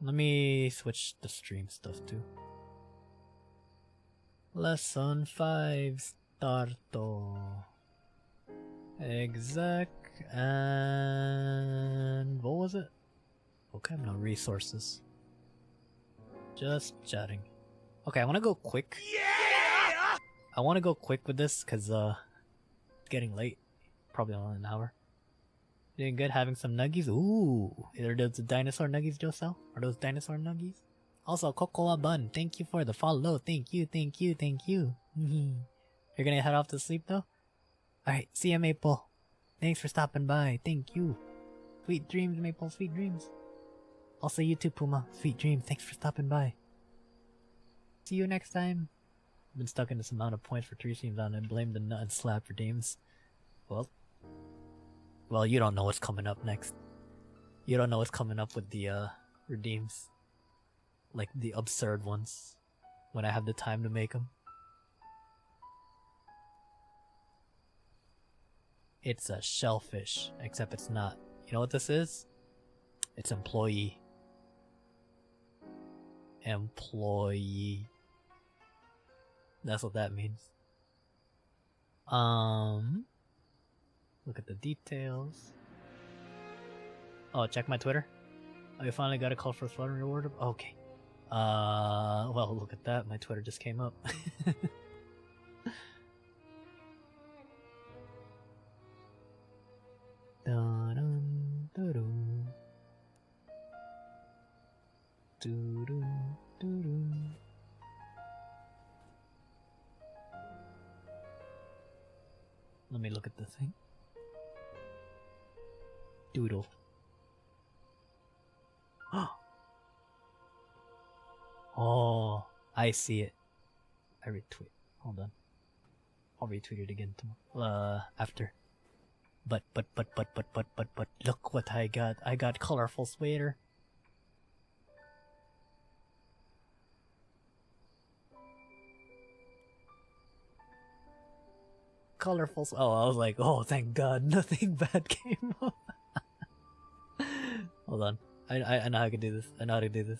Let me switch the stream stuff too. Lesson 5 starto. Exec and what was it? Okay, no resources. Just chatting. Okay, I want to go quick. Yeah! I want to go quick with this because it's getting late. Probably only an hour. Doing good, having some nuggies. Ooh, are those dinosaur nuggies, Josel? Are those dinosaur nuggies? Also, Cocoa Bun, thank you for the follow. Thank you, thank you, thank you. You're gonna head off to sleep though? Alright, see ya, Maple. Thanks for stopping by. Thank you. Sweet dreams, Maple, sweet dreams. Also, you too, Puma. Sweet dreams. Thanks for stopping by. See you next time. I've been stuck in this amount of points for 3 streams on and blame the nut and slap for Dames. Well, you don't know what's coming up next. You don't know what's coming up with the redeems. Like the absurd ones. When I have the time to make them. It's a shellfish, except it's not. You know what this is? It's employee. Employee. That's what that means. Look at the details. Oh, check my Twitter. Oh, you finally got a call for a flutter reward? Okay. Well, look at that. My Twitter just came up. Dun, dun, dun, dun, dun, dun. Let me look at the thing. Doodle. Oh, I see it. I retweet. Hold on. I'll retweet it again tomorrow. After. But, look what I got. I got colorful sweater. Colorful. Oh, I was like, oh, thank God, nothing bad came up. Hold on. I know how to do this. I know how to do this.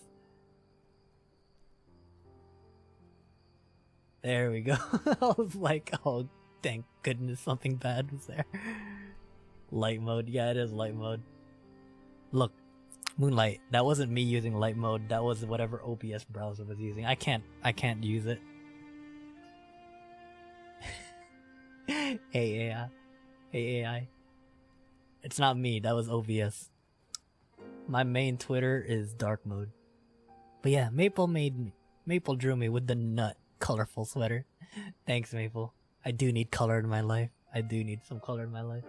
There we go. I was like, oh, thank goodness something bad was there. Light mode. Yeah, it is light mode. Look, Moonlight. That wasn't me using light mode. That was whatever OBS browser was using. I can't use it. Hey AI. Hey AI. It's not me. That was OBS. My main Twitter is dark mode. But yeah, Maple drew me with the nut colorful sweater. Thanks, Maple. I do need color in my life. I do need some color in my life.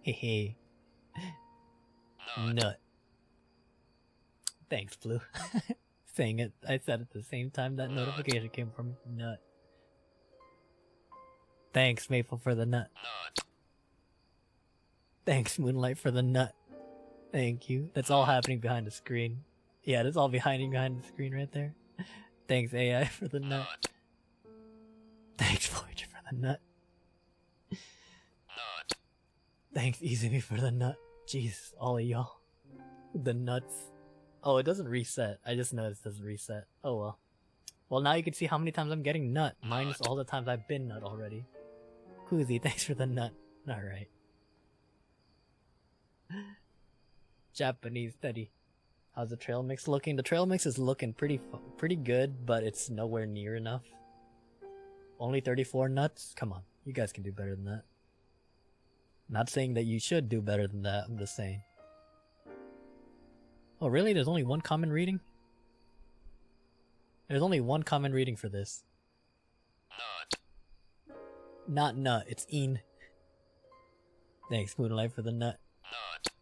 Hey. Nut. Thanks, Blue. Saying it, I said at the same time that notification came from nut. Thanks, Maple, for the nut. Thanks, Moonlight, for the nut. Thank you. That's all happening behind the screen. Yeah, that's all behind the screen right there. Thanks, AI, for the nut. Thanks, Voyager, for the nut. Thanks, Izumi, for the nut. Jeez, all of y'all. The nuts. Oh, it doesn't reset. I just noticed it doesn't reset. Oh well. Well, now you can see how many times I'm getting nut, minus all the times I've been nut already. Koozie, thanks for the nut. Alright. Japanese study. How's the trail mix looking? The trail mix is looking pretty good, but it's nowhere near enough. Only 34 nuts? Come on, you guys can do better than that. Not saying that you should do better than that, I'm just saying. Oh really? There's only one common reading? There's only one common reading for this. Nut. Not nut, it's een. Thanks, Moonlight, for the nut. Nut.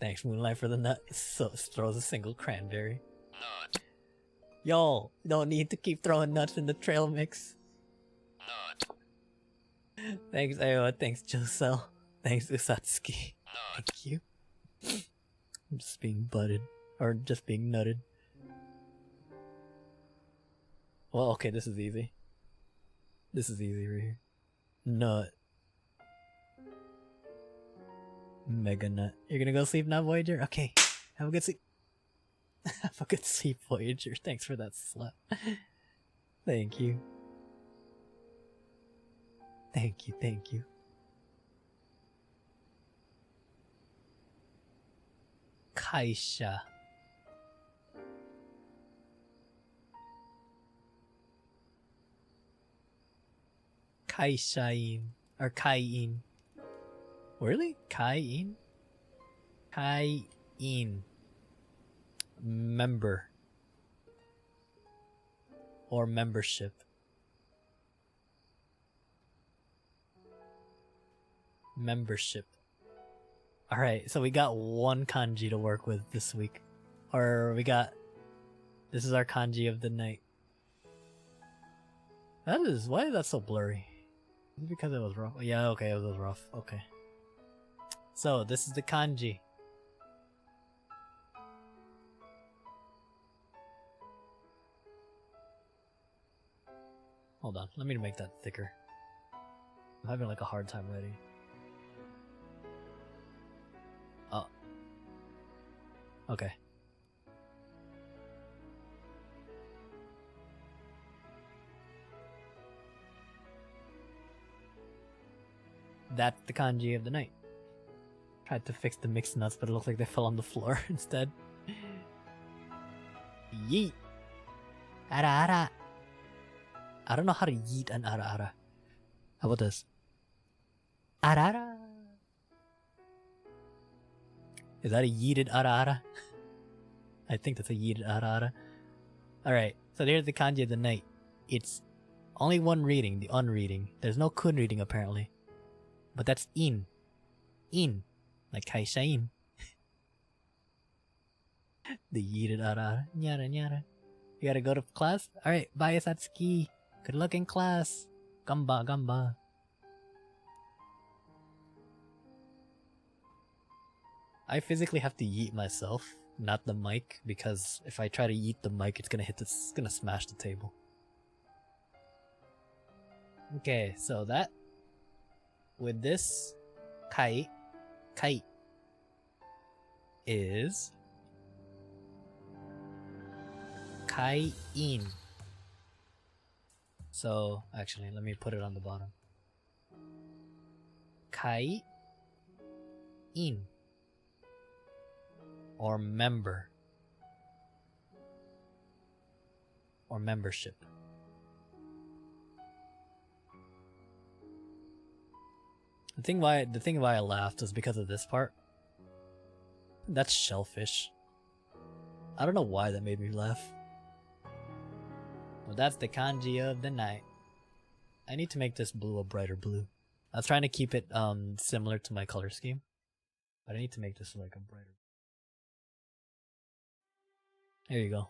Thanks, Moonlight, for the nut. So throws a single cranberry. Nut. Y'all don't need to keep throwing nuts in the trail mix. Nut. Thanks, Aoa. Thanks, Josel. Thanks, Usatsuki. Nut. Thank you. I'm just being butted. Or just being nutted. Well, okay, this is easy. This is easy right here. Nut. Mega nut. You're gonna go sleep now, Voyager? Okay. Have a good sleep. Have a good sleep, Voyager. Thanks for that slap. Thank you. Thank you, thank you. Kaisha. Kaishain. Or Kain. Really? Kain? Kain. Member. Or membership. Membership. Alright, so we got one kanji to work with this week. Or we got... This is our kanji of the night. That is... Why is that so blurry? Is it because it was rough? Yeah, okay, it was rough. Okay. So, this is the kanji. Hold on, let me make that thicker. I'm having like a hard time writing. Oh. Okay. That's the kanji of the night. Tried to fix the mixed nuts, but it looks like they fell on the floor instead. Yeet. Ara ara. I don't know how to yeet an ara ara. How about this? Ara ara. Is that a yeeted ara ara? I think that's a yeeted ara ara. Alright, so there's the kanji of the night. It's only one reading, the unreading. There's no kun reading apparently. But that's in. In. Like kaishain. The yeeted ara ara. Nyara nyara. You gotta go to class? Alright, bye Satsuki. Good luck in class. Gamba gamba. I physically have to yeet myself, not the mic, because if I try to yeet the mic, it's gonna smash the table. Okay, so that with this kai is kai-in. So actually, let me put it on the bottom. Kai-in. Or member. Or membership. The thing why I laughed was because of this part. That's shellfish. I don't know why that made me laugh. Well, that's the kanji of the night. I need to make this blue a brighter blue. I was trying to keep it similar to my color scheme, but I need to make this like a brighter. There you go.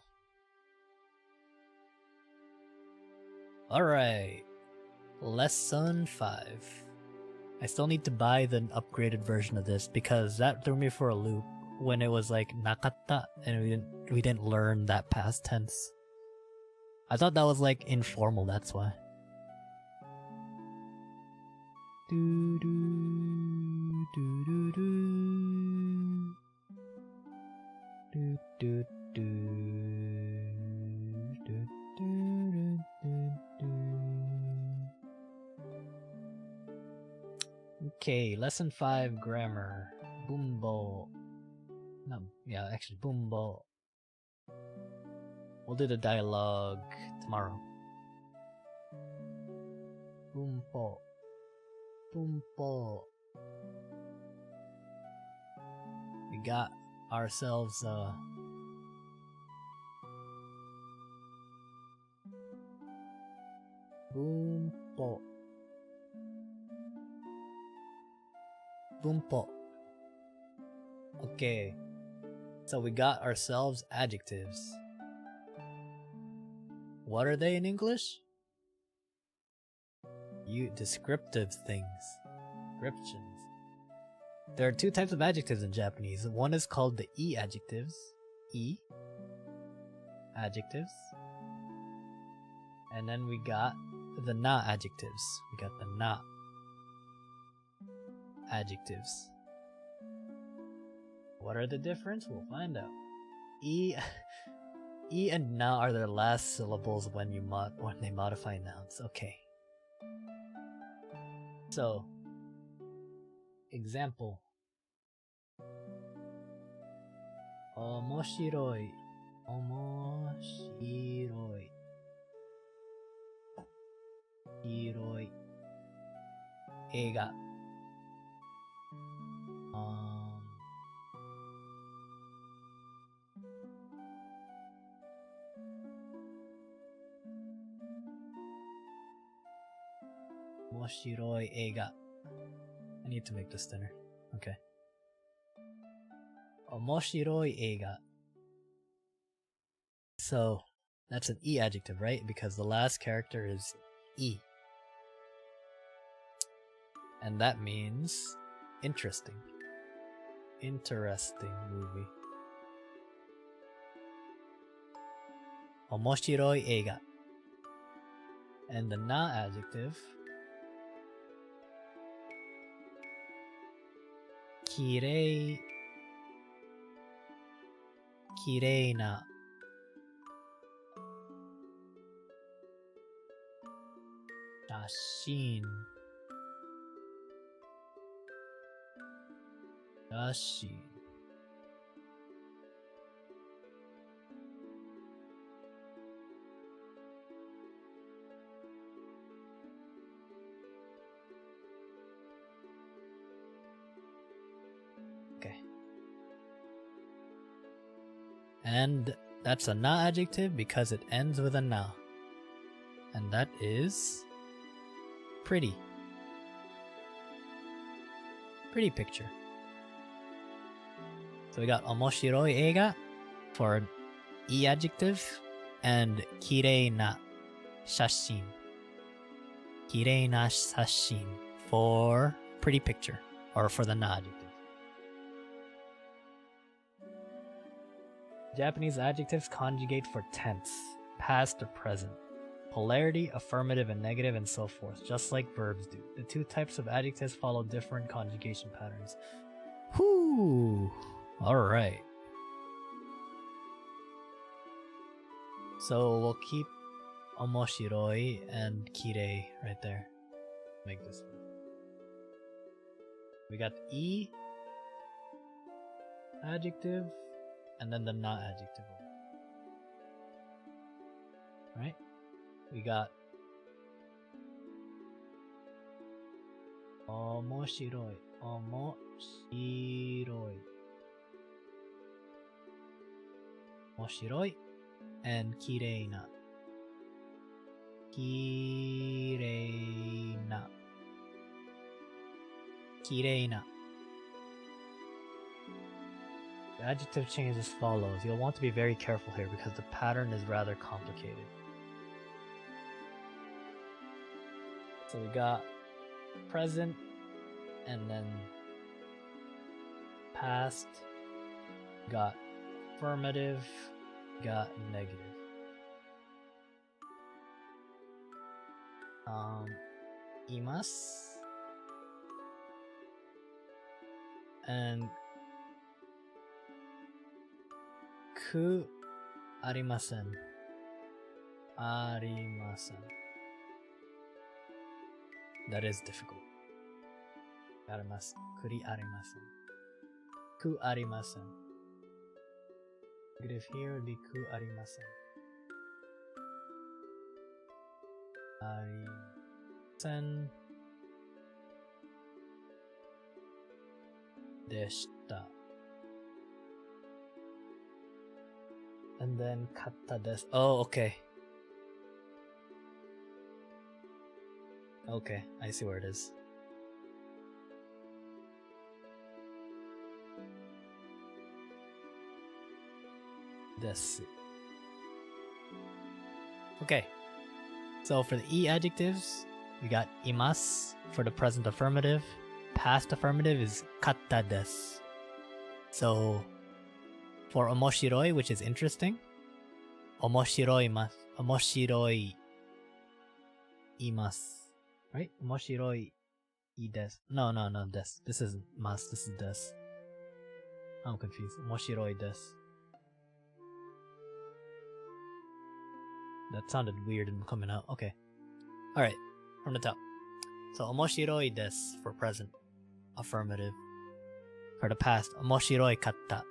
Alright. Lesson 5. I still need to buy the upgraded version of this because that threw me for a loop when it was like nakatta and we didn't learn that past tense. I thought that was like informal, that's why. Do do do do do do do do do do do. Okay, lesson 5 grammar. Bumbo. No, yeah, actually bumbo. We'll do the dialogue tomorrow. Bumbo. Bumbo. We got ourselves Bumbo. Bumbo. Okay. So we got ourselves adjectives. What are they in English? Descriptive things. Descriptions. There are two types of adjectives in Japanese. One is called the E adjectives. E. Adjectives. And then we got the na adjectives. We got the na adjectives. What are the difference? We'll find out. E and na are their last syllables when they modify nouns. Okay. So, example. Omoshiroi. Omoshiroi. Hiroi. Eiga. Omoshiroi eiga. I need to make this thinner. Okay. Omoshiroi eiga. So, that's an E adjective, right? Because the last character is E. And that means interesting. Interesting movie. Omoshiroi eiga. And the na adjective. Kirei. Kirei na. Shashin. Shashin. Okay. And that's a na adjective because it ends with a na. And that is pretty. Pretty picture. So we got omoshiroi eiga for an E adjective and kirei na shashin. Kirei na shashin for pretty picture or for the na adjective. Japanese adjectives conjugate for tense, past or present, polarity, affirmative and negative, and so forth, just like verbs do. The two types of adjectives follow different conjugation patterns. Whoo! Alright. So we'll keep omoshiroi and kirei right there. Make this one. We got E adjective and then the na adjective. Right? We got omoshiroi, omoshiroi, omoshiroi, and kirei na, kirei na, kirei na. The adjective change as follows. You'll want to be very careful here because the pattern is rather complicated. So we got present and then past, got affirmative, got negative. Imasu and ku arimasen. Arimasen. That is difficult. Arimasu. Kuri arimasen. Ku arimasen. Negative here would be ku arimasen. Arimasen deshita. And then katta desu. Oh, okay. Okay, I see where it is. Desu. Okay. So for the E adjectives, we got imasu for the present affirmative. Past affirmative is katta desu. So for omoshiroi, which is interesting, omoshiroi imasu. Right? Omoshiroi desu. No, desu. This isn't mas, this is desu. I'm confused. Omoshiroi desu. That sounded weird and coming out. Okay. Alright, from the top. So, omoshiroi desu for present. Affirmative. For the past, omoshiroi katta.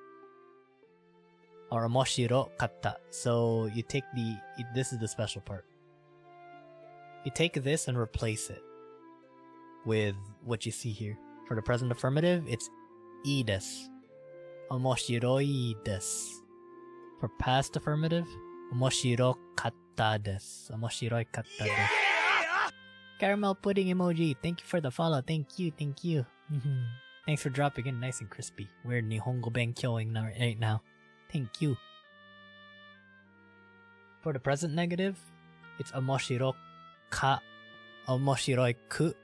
Or omoshiro katta. So, you take this is the special part. You take this and replace it with what you see here. For the present affirmative, it's ii desu. Omoshiroi desu. For past affirmative, omoshiro katta desu. Omoshiroi katta desu. Caramel pudding emoji. Thank you for the follow. Thank you. Thanks for dropping in nice and crispy. We're Nihongo Benkyoing right now. Thank you. For the present negative, it's omoshiro ka. Omoshiroi ku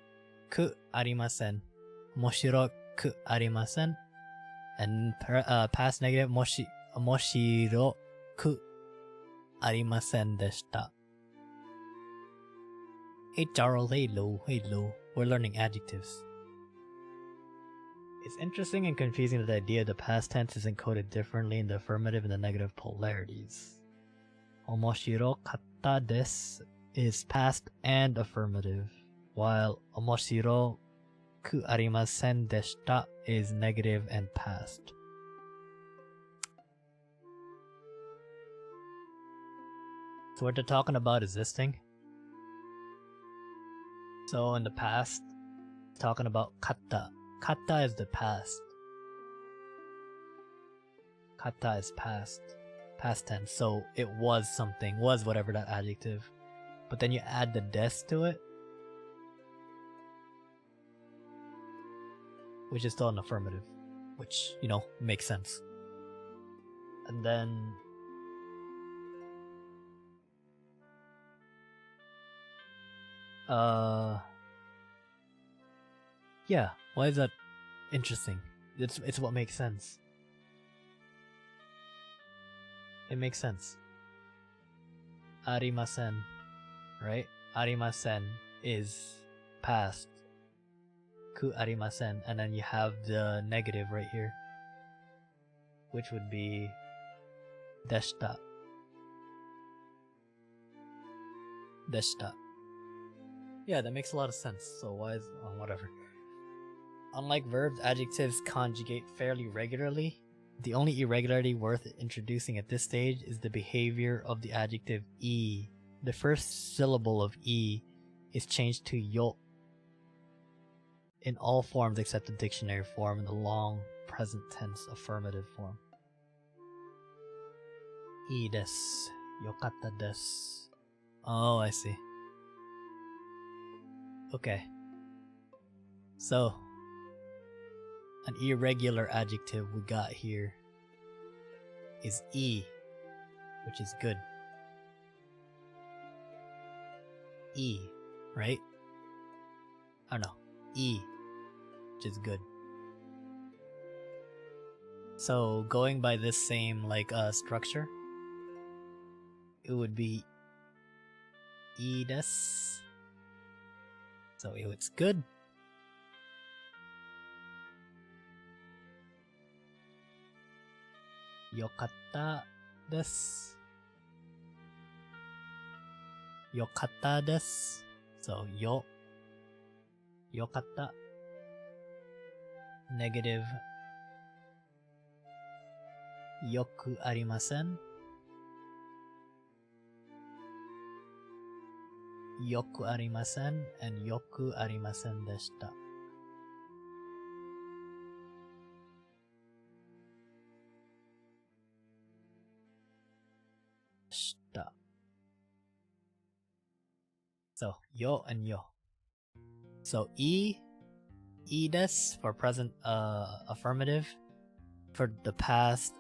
arimasen. Omoshiro ku arimasen. And past negative, omoshiro ku arimasen deshita. Hey Charles, hello. We're learning adjectives. It's interesting and confusing that the idea of the past tense is encoded differently in the affirmative and the negative polarities. Omoshiro katta desu is past and affirmative, while omoshiro ku arimasen deshita is negative and past. So what they're talking about is this thing. So in the past, talking about katta. Katta is the past. Katta is past. Past tense. So it was something, was whatever that adjective. But then you add the des to it, which is still an affirmative, which, you know, makes sense. And then yeah, why is that interesting? It's what makes sense. It makes sense. Arimasen, right? Arimasen is past. Ku arimasen, and then you have the negative right here, which would be deshita. Deshita. Yeah, that makes a lot of sense. So why is whatever. Unlike verbs, adjectives conjugate fairly regularly. The only irregularity worth introducing at this stage is the behavior of the adjective e. The first syllable of e is changed to yo in all forms except the dictionary form and the long present tense affirmative form. Ii desu. Yokatta desu. Oh, I see. Okay. So, an irregular adjective we got here is e, which is good. E, right? I don't know. E, which is good. So, going by this same structure, it would be e desu. So it's good. Yokatta desu. Yokatta desu. So yokatta. Negative. Yoku arimasen. Yoku arimasen and yoku arimasen deshita. So yo and yo. So e desu for present affirmative. For the past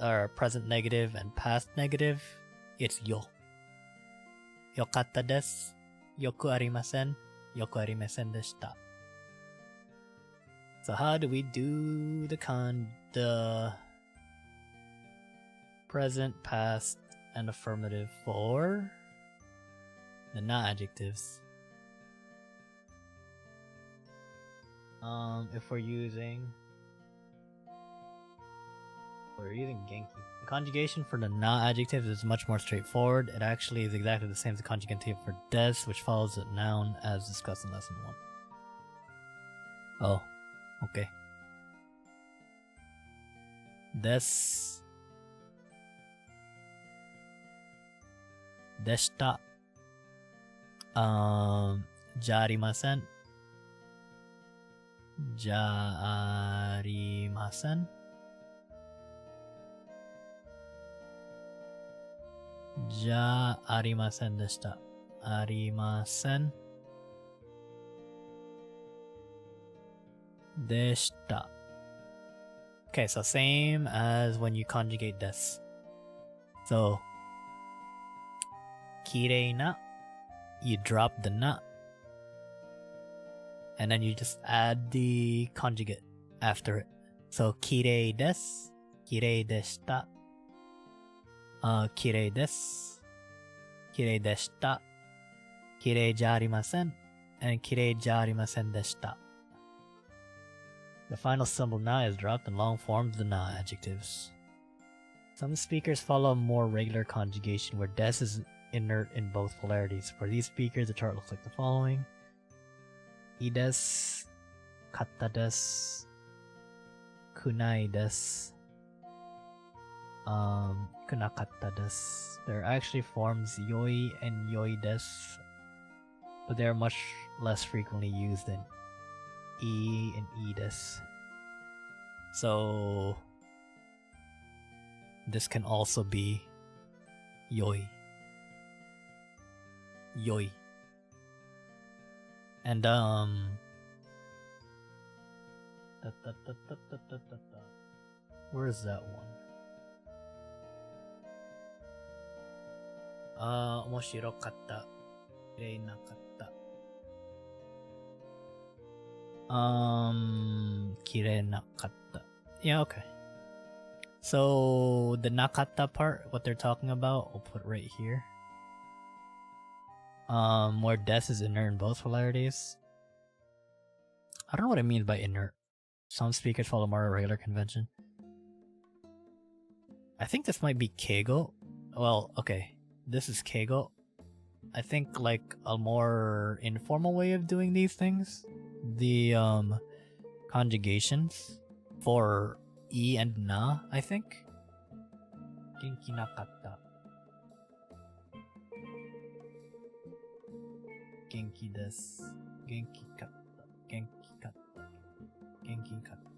or present negative and past negative, it's yo. Yokatta desu. Yoku arimasen. Yoku arimasen deshita. So how do we do the present, past, and affirmative for the not adjectives? If we're using Genki. The conjugation for the na adjective is much more straightforward. It actually is exactly the same as the conjugative for des, which follows a noun as discussed in lesson 1. Oh, okay. Des. Deshita. Jarimasen. Jarimasen. Ja arimasen deshita. Arimasen deshita. Okay, so same as when you conjugate des. So kirei na, you drop the na, and then you just add the conjugate after it. So kirei desu, kirei deshita, kirei desu, kirei deshita, kirei ja arimasen, and kirei ja arimasen deshita. The final syllable na is dropped in long forms of the na adjectives. Some speakers follow a more regular conjugation where des is inert in both polarities. For these speakers, the chart looks like the following: ii desu, katta desu, kunai desu, kunakatta desu. There are actually forms yoi and yoi desu, but they are much less frequently used than e and ii desu. So this can also be yoi. Yoi. And where is that one? Omoshirokatta. Kirei nakatta. Kirei nakatta. Yeah, okay. So the nakatta part, what they're talking about, I'll put right here. Where des is inert in both polarities. I don't know what it means by inert. Some speakers follow more regular convention. I think this might be keigo. Well, okay, this is keigo. I think like a more informal way of doing these things. The conjugations for e and na, I think. Genki nakatta. Genki desu. Genki katta. Genki katta. Genki katta.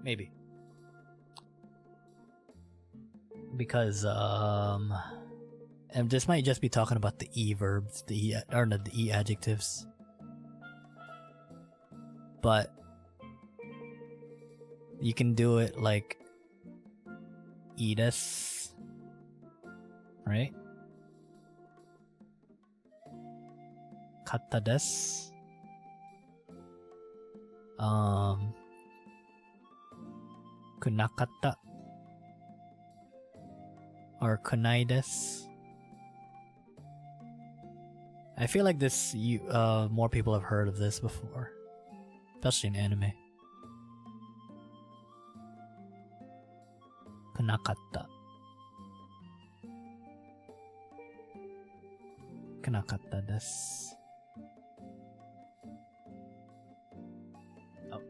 Maybe. Because and this might just be talking about the e verbs, the e or no, the e adjectives. But you can do it like ii desu, right? Katta desu. Kunakatta. Or kunai desu. I feel like this, more people have heard of this before, especially in anime. Kunakatta. Kunakatta desu. Oh.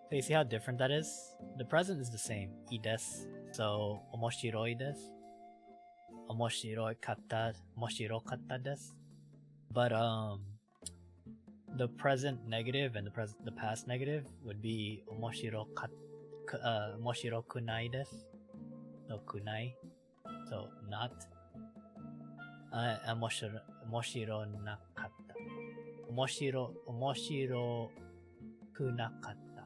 So you see how different that is? The present is the same, ii desu. So, omoshiroi desu. Omoshiroi katta, omoshiro-katta desu. But the present negative and the past negative would be omoshiro-kunai desu. No, kunai. So, not. Omoshiro-nakatta. Omoshiro-kunakatta.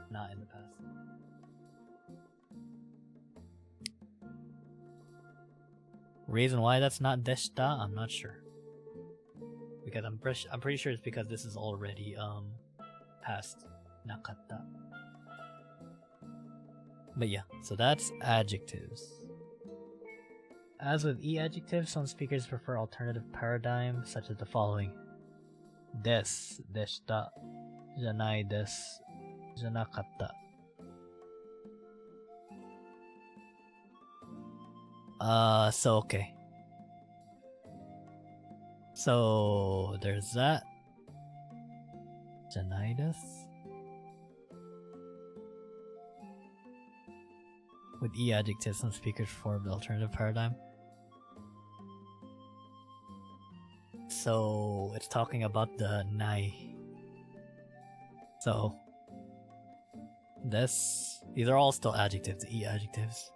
Not in the past. Reason why that's not deshita, I'm not sure. Because I'm pretty sure it's because this is already past nakatta. But yeah, so that's adjectives. As with e adjectives, some speakers prefer alternative paradigms such as the following: desu, deshita, janai desu, janakatta. So okay. So there's that. Janaidas. With E adjectives, some speakers form the alternative paradigm. So it's talking about the nai. So these are all still adjectives, E adjectives.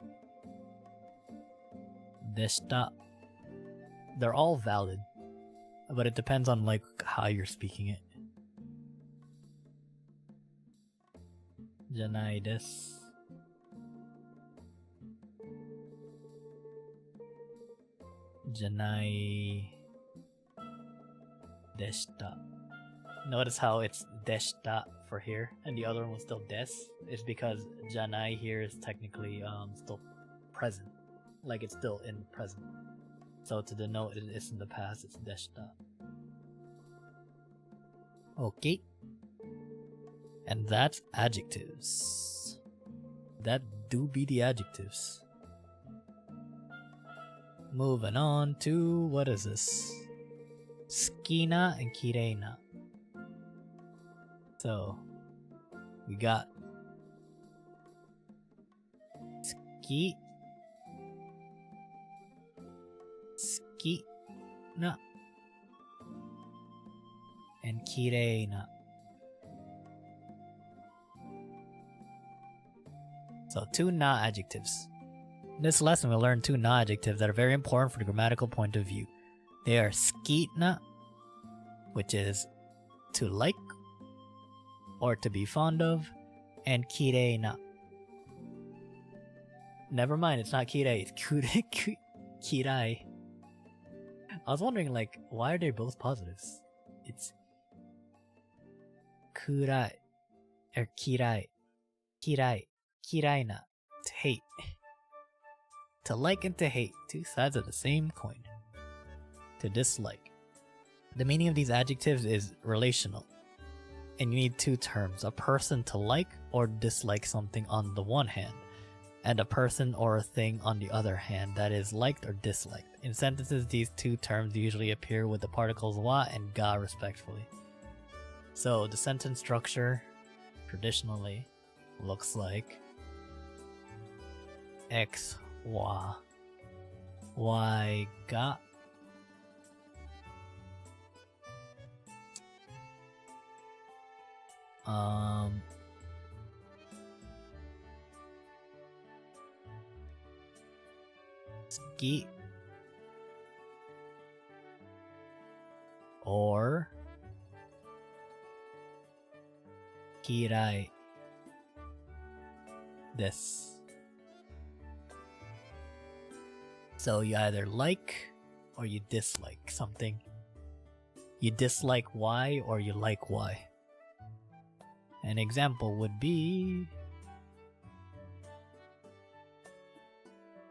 Deshita. They're all valid, but it depends on like how you're speaking it. Janai desu. Janai deshita. Notice how it's deshita for here, and the other one was still des. It's because janai here is technically still present, like it's still in present. So to denote it's in the past, it's deshita. Okay. And that's adjectives. That do be the adjectives. Moving on to, what is this? Skina and kireina. So, we got ski, skina, and kireina. So, two na adjectives. In this lesson, we'll learn two na adjectives that are very important from the grammatical point of view. They are skina, which is to like or to be fond of, and kireina. Never mind, it's not kirei, it's kirai. I was wondering, like, why are they both positives? It's kurai, or kirai, kiraina, to hate. To like and to hate, two sides of the same coin. To dislike. The meaning of these adjectives is relational. And you need two terms, a person to like or dislike something on the one hand, and a person or a thing on the other hand that is liked or disliked. In sentences, these two terms usually appear with the particles wa and ga respectively. So the sentence structure traditionally looks like X wa y ga ski or kirai desu. So you either like or you dislike something. You dislike Y or you like Y. An example would be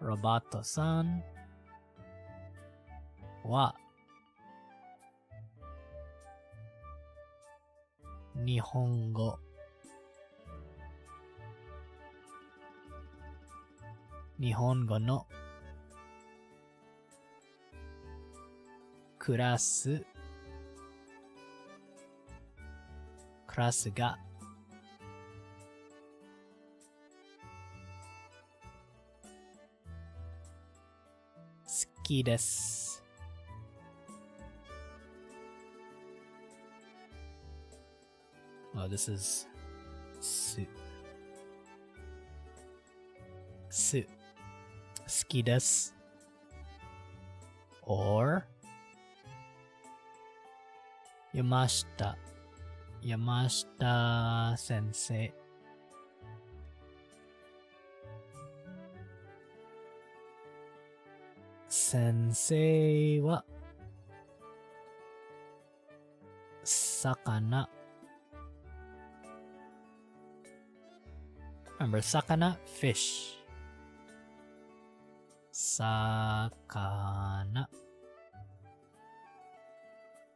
Roboto-san wa Nihongo noクラスが好きです。Oh, this is su. 好きです。Or 山下先生先生は魚 Remember, sakana, fish. Sakana.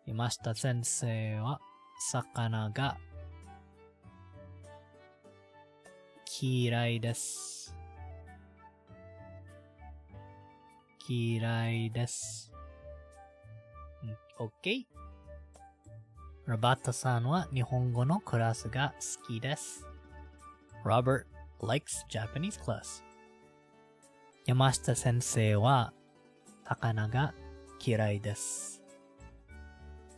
Yamashita sensei wa sakana ga kirai desu. Kirai desu. OK。Rabata-san は日本語のクラスが好きです。Robert likes Japanese class. 山下先生は魚が嫌いです。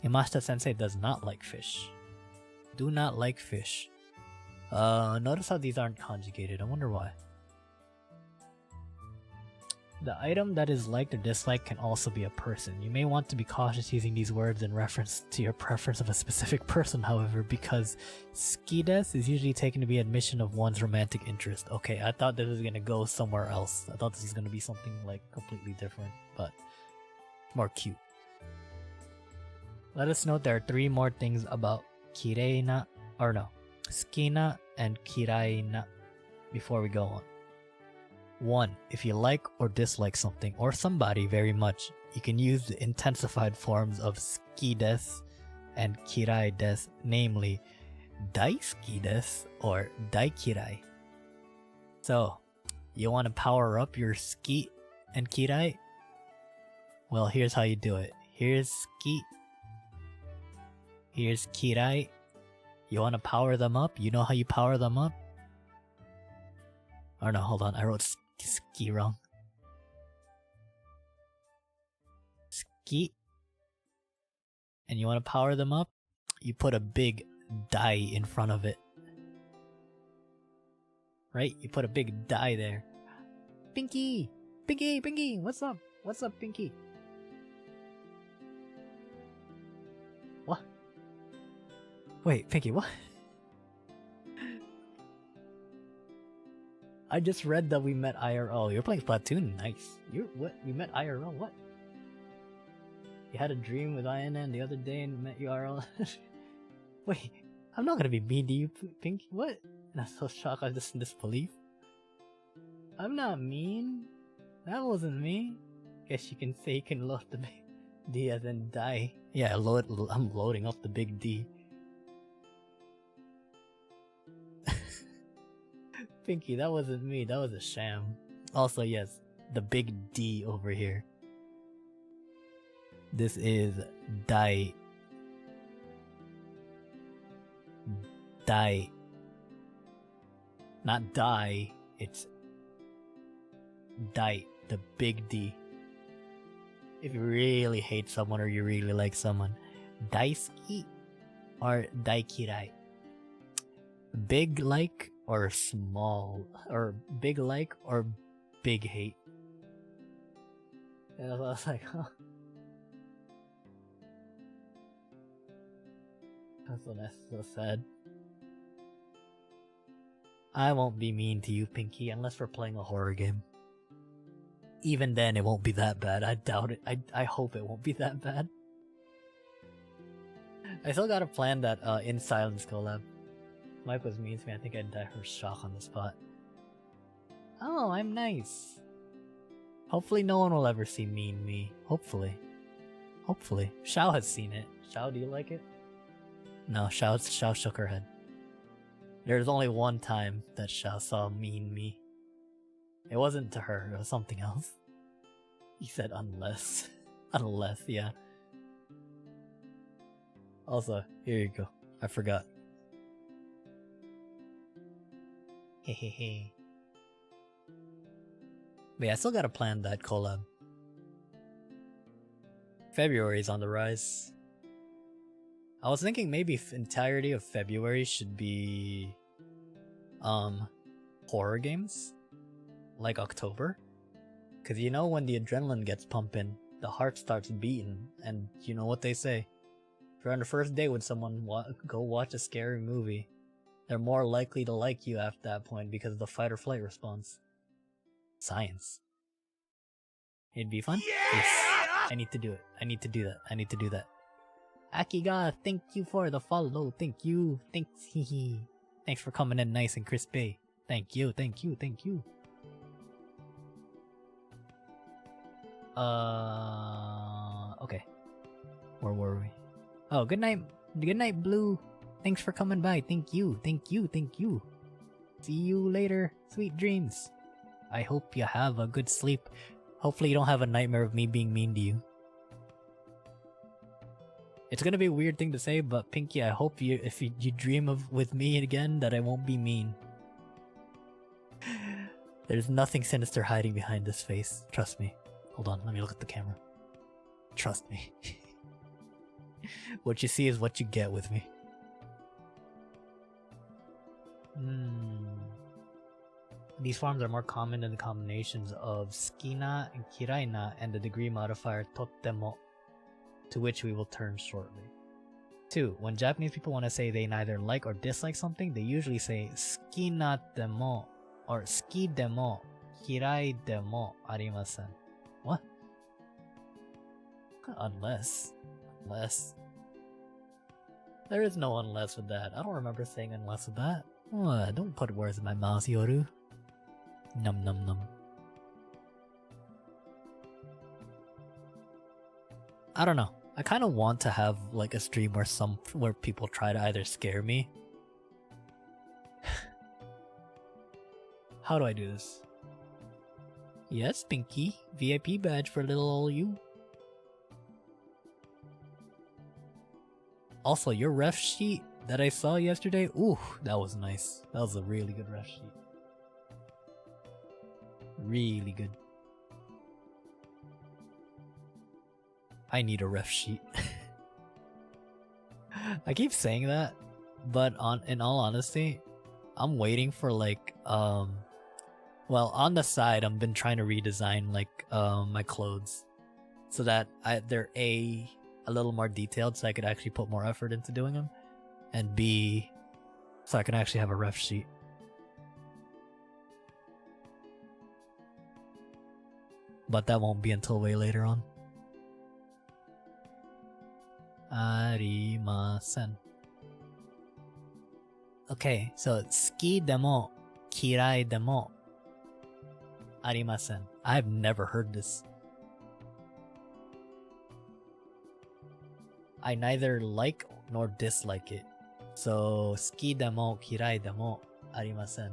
Yamashita sensei does not like fish. Do not like fish. Notice how these aren't conjugated. I wonder why. The item that is liked or disliked can also be a person. You may want to be cautious using these words in reference to your preference of a specific person, however, because skides is usually taken to be admission of one's romantic interest. Okay, I thought this was gonna go somewhere else. I thought this was gonna be something like completely different, but more cute. Let us note there are 3 more things about kireina, or no, skina and kiraina before we go on. 1. If you like or dislike something or somebody very much, you can use the intensified forms of ski desu and kirai desu, namely daisuki desu or daikirai. So, you want to power up your ski and kirai? Well, here's how you do it. Here's ski. Here's kirai. You want to power them up? You know how you power them up? Or no, hold on. I wrote ski wrong. Ski. And you want to power them up? You put a big die in front of it. Right? You put a big die there. Pinky! Pinky! Pinky! What's up? What's up, Pinky? What? Wait, Pinky, what? I just read that we met IRL. You're playing Splatoon? Nice. What? We met IRL? What? You had a dream with INN the other day and met IRL? Wait, I'm not gonna be mean to you, Pinky. What? And I'm so shocked. I'm just in disbelief. I'm not mean. That wasn't me. Guess you can say you can load the big D and then die. Yeah, I'm loading up the big D. Pinky, that wasn't me. That was a sham. Also, yes, the big D over here. This is die. Die. Not die. It's die. The big D. If you really hate someone or you really like someone, daisuki or daikirai. Big like or small, or big like or big hate. And I was like, huh. That's so sad. I won't be mean to you, Pinky, unless we're playing a horror game. Even then, it won't be that bad. I doubt it. I hope it won't be that bad. I still gotta plan that In Silence collab. Mike was mean to me. I think I'd die for shock on the spot. Oh, I'm nice. Hopefully no one will ever see mean me. Hopefully. Hopefully. Xiao has seen it. Xiao, do you like it? No, Xiao shook her head. There's only one time that Xiao saw mean me. It wasn't to her, it was something else. He said unless. Unless, yeah. Also, here you go. I forgot. Hehehe. But yeah, I still gotta plan that collab. February's on the rise. I was thinking maybe entirety of February should be horror games, like October, because you know when the adrenaline gets pumping, the heart starts beating, and you know what they say: if you're on the first date with someone, go watch a scary movie. They're more likely to like you after that point because of the fight or flight response. Science. It'd be fun. Yeah! Yes. I need to do it. I need to do that. I need to do that. Akiga, thank you for the follow. Thank you. Thanks. Thanks for coming in nice and crispy. Thank you. Thank you. Thank you. Okay. Where were we? Oh, good night. Good night, Blue. Thanks for coming by. Thank you. Thank you. Thank you. See you later. Sweet dreams. I hope you have a good sleep. Hopefully you don't have a nightmare of me being mean to you. It's gonna be a weird thing to say, but Pinky, I hope if you dream of with me again, that I won't be mean. There's nothing sinister hiding behind this face. Trust me. Hold on, let me look at the camera. Trust me. What you see is what you get with me. These forms are more common than the combinations of skina and kiraina and the degree modifier tottemo, to which we will turn shortly. 2. When Japanese people want to say they neither like or dislike something, they usually say skina demo or ski demo, kirai demo arimasen. What? Unless. There is no unless with that. I don't remember saying unless with that. Oh, don't put words in my mouth, Yoru. Num num num. I don't know. I kind of want to have like a stream where people try to either scare me. How do I do this? Yes, Pinky. VIP badge for little old you. Also, your ref sheet that I saw yesterday, ooh, that was nice. That was a really good ref sheet. Really good. I need a ref sheet. I keep saying that, but in all honesty, I'm waiting for like well, on the side I've been trying to redesign like my clothes so that they're a little more detailed so I could actually put more effort into doing them, and B, so I can actually have a ref sheet. But that won't be until way later on. Arimasen. Okay, so ski demo, kirai demo, arimasen. I've never heard this. I neither like nor dislike it. So, ski demo, kirai demo, arimasen.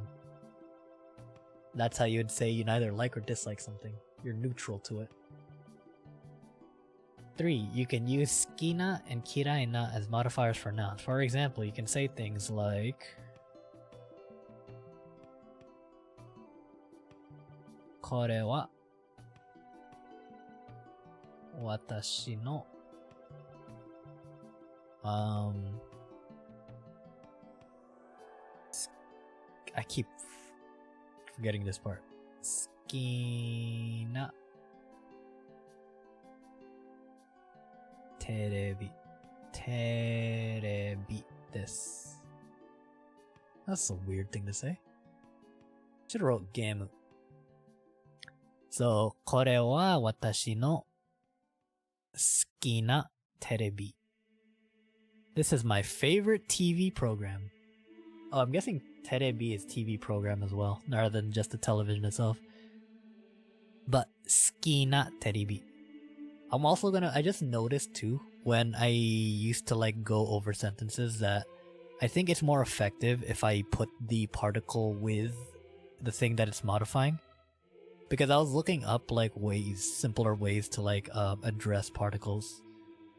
That's how you would say you neither like or dislike something. You're neutral to it. 3. You can use skina and kiraina as modifiers for nouns. For example, you can say things like これは私のI keep forgetting this part. 好きなテレビです。That's a weird thing to say. Should have wrote game. So, これは私の好きなテレビ. This is my favorite TV program. Oh, I'm guessing terebi is TV program as well, rather than just the television itself. But 好きなテレビ. I'm also I just noticed too, when I used to like go over sentences, that I think it's more effective if I put the particle with the thing that it's modifying. Because I was looking up like simpler ways to like address particles.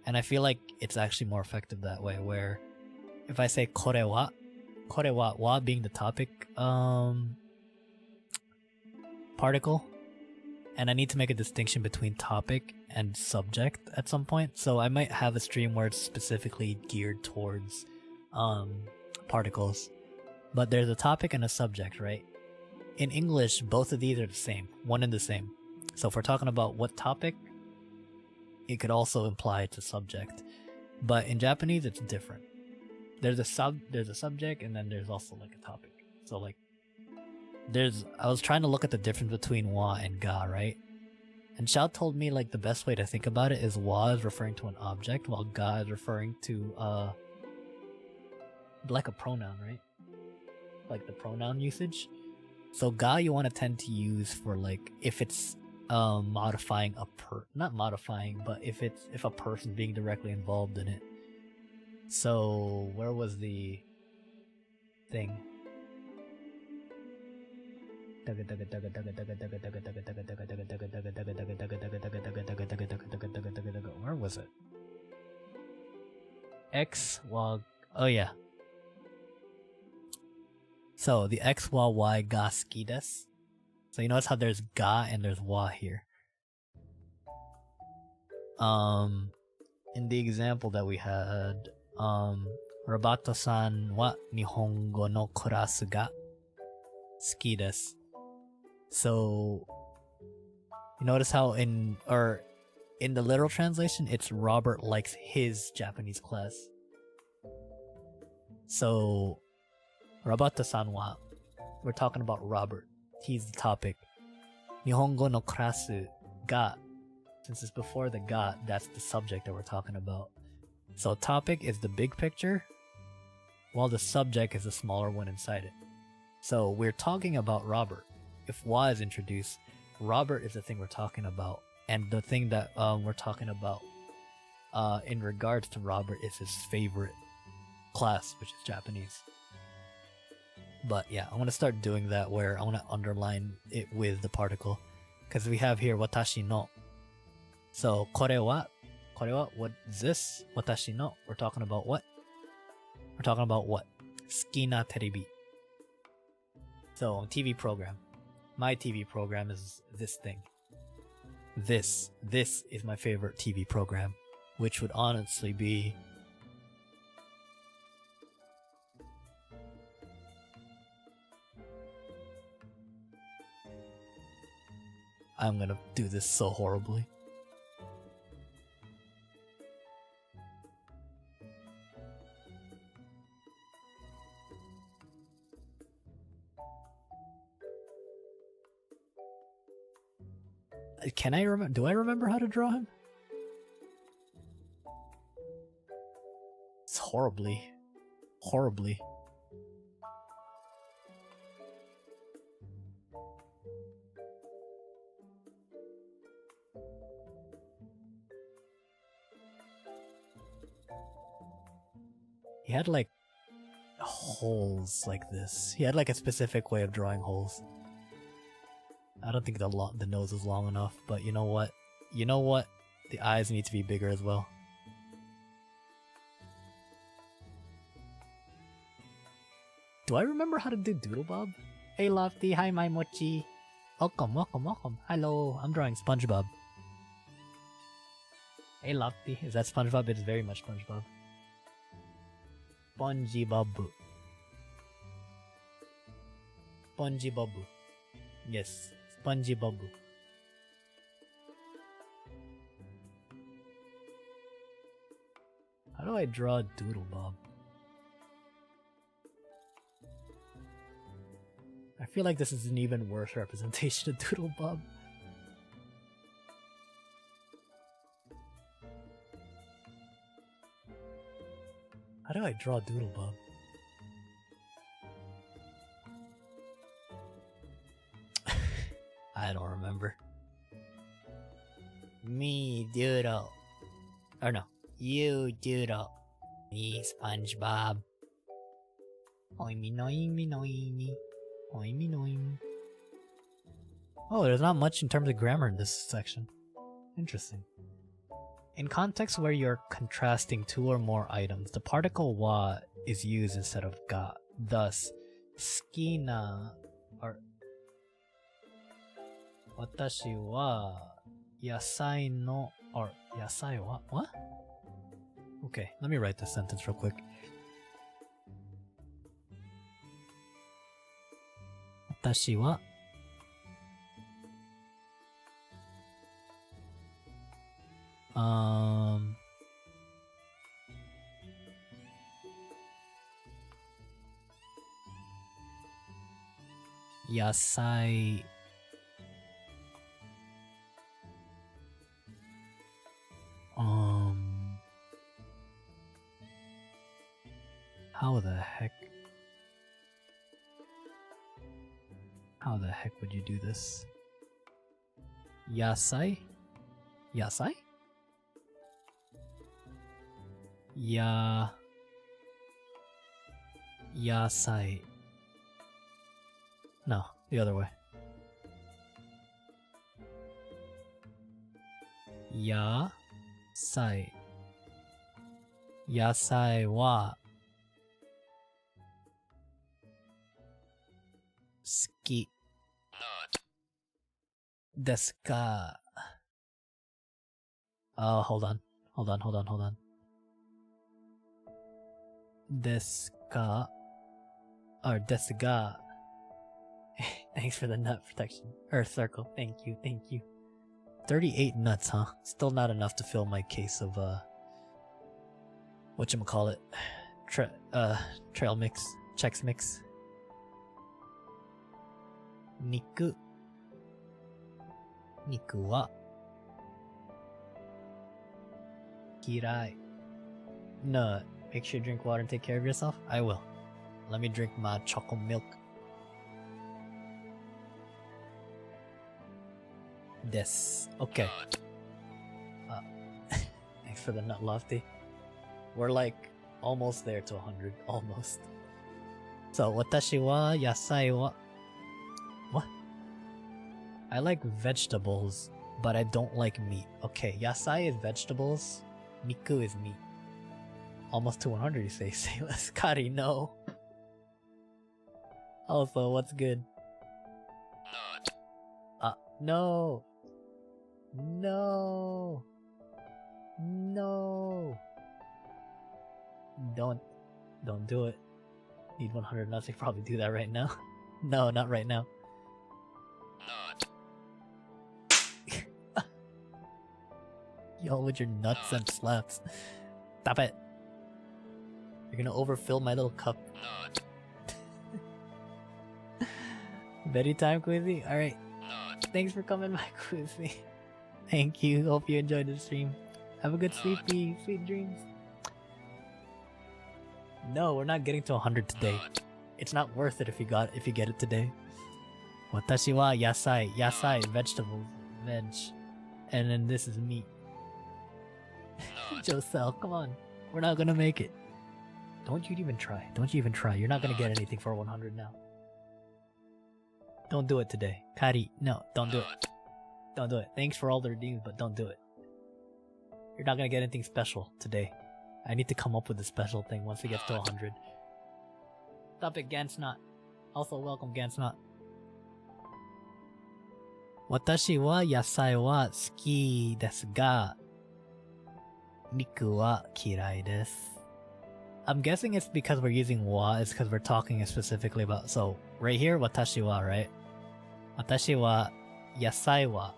And I feel like it's actually more effective that way, where if I say これは wa being the topic particle, and I need to make a distinction between topic and subject at some point. So I might have a stream where it's specifically geared towards particles. But there's a topic and a subject, right? In English, both of these are the same, one and the same. So if we're talking about what topic, it could also imply it's a subject. But in Japanese, it's different. There's a subject, and then there's also like a topic. So like, I was trying to look at the difference between wa and ga, right? And Xiao told me like the best way to think about it is wa is referring to an object, while ga is referring to like a pronoun, right? Like the pronoun usage. So ga you want to tend to use for like if it's modifying not modifying, but if a person's being directly involved in it. So where was the thing? Where was it? X, Y. Oh yeah. So the X, Y, Y ga suki desu. So you notice how there's ga and there's wa here. In the example that we had, Robato-san wa Nihongo no kurasu ga suki desu. So you notice how in the literal translation it's Robert likes his Japanese class. So Robato-san wa, we're talking about Robert. He's the topic. Nihongo no kurasu ga, since it's before the ga, that's the subject that we're talking about. So topic is the big picture, while the subject is the smaller one inside it. So we're talking about Robert. If wa is introduced, Robert is the thing we're talking about. And the thing that we're talking about in regards to Robert is his favorite class, which is Japanese. But yeah, I want to start doing that where I want to underline it with the particle. Because we have here watashi no. So kore wa, what is this? Watashi no. We're talking about what? We're talking about what? Suki na terebi. So TV program. My TV program is this thing. This is my favorite TV program, which would honestly be I'm gonna do this so horribly. Can I remember? Do I remember how to draw him? It's horribly. He had like holes like this. He had like a specific way of drawing holes. I don't think the nose is long enough, but you know what? The eyes need to be bigger as well. Do I remember how to do Doodle Bob? Hey Lofty, hi my mochi. Welcome. Hello, I'm drawing SpongeBob. Hey Lofty, is that SpongeBob? It is very much SpongeBob. SpongeBob. Yes, SpongeBob. How do I draw Doodle Bob? I feel like this is an even worse representation of Doodle Bob. How do I draw Doodle Bob? I don't remember. Me doodle. Or no, you doodle. Me SpongeBob. Oimi noimi noimi. Oimi noimi. Oh, there's not much in terms of grammar in this section. Interesting. In contexts where you're contrasting two or more items, the particle wa is used instead of ga. Thus, suki na or watashi wa yasai no or yasai wa what? Okay, let me write this sentence real quick. Watashi wa yasai how the heck would you do this? Yasai? Yasai? Yasai. No, the other way. やさい。野菜は好きですか? Oh, hold on. Desu or desu ga. Thanks for the nut protection. Or circle. Thank you. 38 nuts, huh? Still not enough to fill my case of, whatchamacallit? Trail mix. Chex mix. Niku wa kirai. Nut. Make sure you drink water and take care of yourself? I will. Let me drink my chocolate milk. Okay. Thanks for the nut lofty. We're like almost there to 100. Almost. So, watashi wa yasai wa... What? I like vegetables, but I don't like meat. Okay, yasai is vegetables. Miku is meat. Almost to 100, you say. Say less. Kari, no. Also, what's good? No. No. Don't do it. Need 100 nuts. I could probably do that right now. No, not right now. Yo, with your nuts and slaps. Stop it. You're gonna overfill my little cup. Bedtime Quizzy? Alright. Thanks for coming, my Quizzy. Thank you. Hope you enjoyed the stream. Have a good sleepy. Sweet dreams. No, we're not getting to 100 today. It's not worth it if you get it today. Watashi wa yasai. Yasai, vegetables. Veg. And then this is meat. Josel, come on. We're not gonna make it. Don't you even try. You're not gonna get anything for 100 now. Don't do it today. Kari, no, don't do it. Don't do it. Thanks for all the redeems, but don't do it. You're not gonna get anything special today. I need to come up with a special thing once it gets to 100. Stop it, Gansnot. Also, welcome, Gansnot. Watashi wa yasai wa suki desu ga, Niku wa kirai desu. I'm guessing it's because we're using wa, it's because we're talking specifically about... So, right here, watashi wa, right? Watashi wa yasai wa.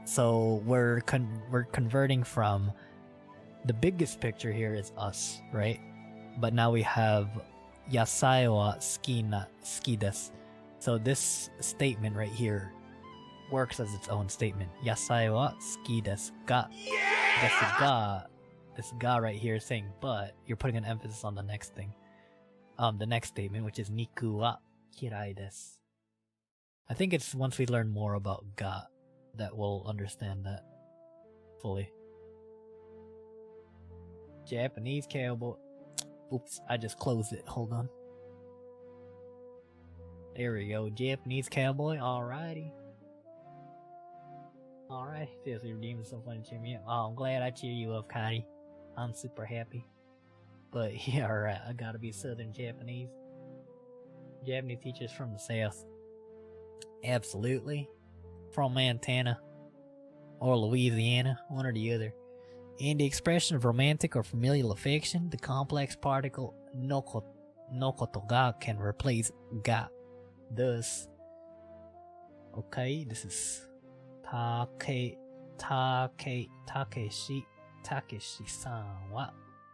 So, we're converting from... The biggest picture here is us, right? But now we have yasai wa suki desu. So this statement right here works as its own statement. Yasai wa suki desu ga. Desu ga. This ga right here is saying but. You're putting an emphasis on the next thing. The next statement, which is niku wa kirai desu. I think it's once we learn more about ga that we'll understand that fully. Japanese cowboy. Oops, I just closed it. Hold on. There we go. Japanese cowboy. Alrighty. Alright. Seriously, redeeming so funny to cheer me up. Oh, I'm glad I cheer you up, Kari. I'm super happy. But yeah, alright. I gotta be Southern Japanese. Japanese teachers from the South. Absolutely. From Montana. Or Louisiana. One or the other. In the expression of romantic or familial affection, the complex particle nokoto ga can replace ga. Thus, okay, this is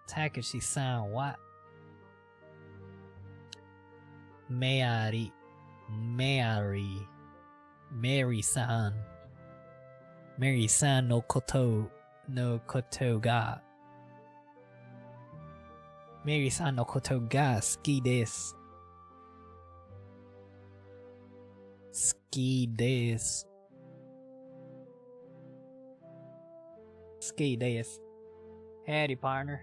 Takeshi-san wa Mary-san no koto ga. Mary-san no koto ga suki desu. Suki desu. Howdy, partner.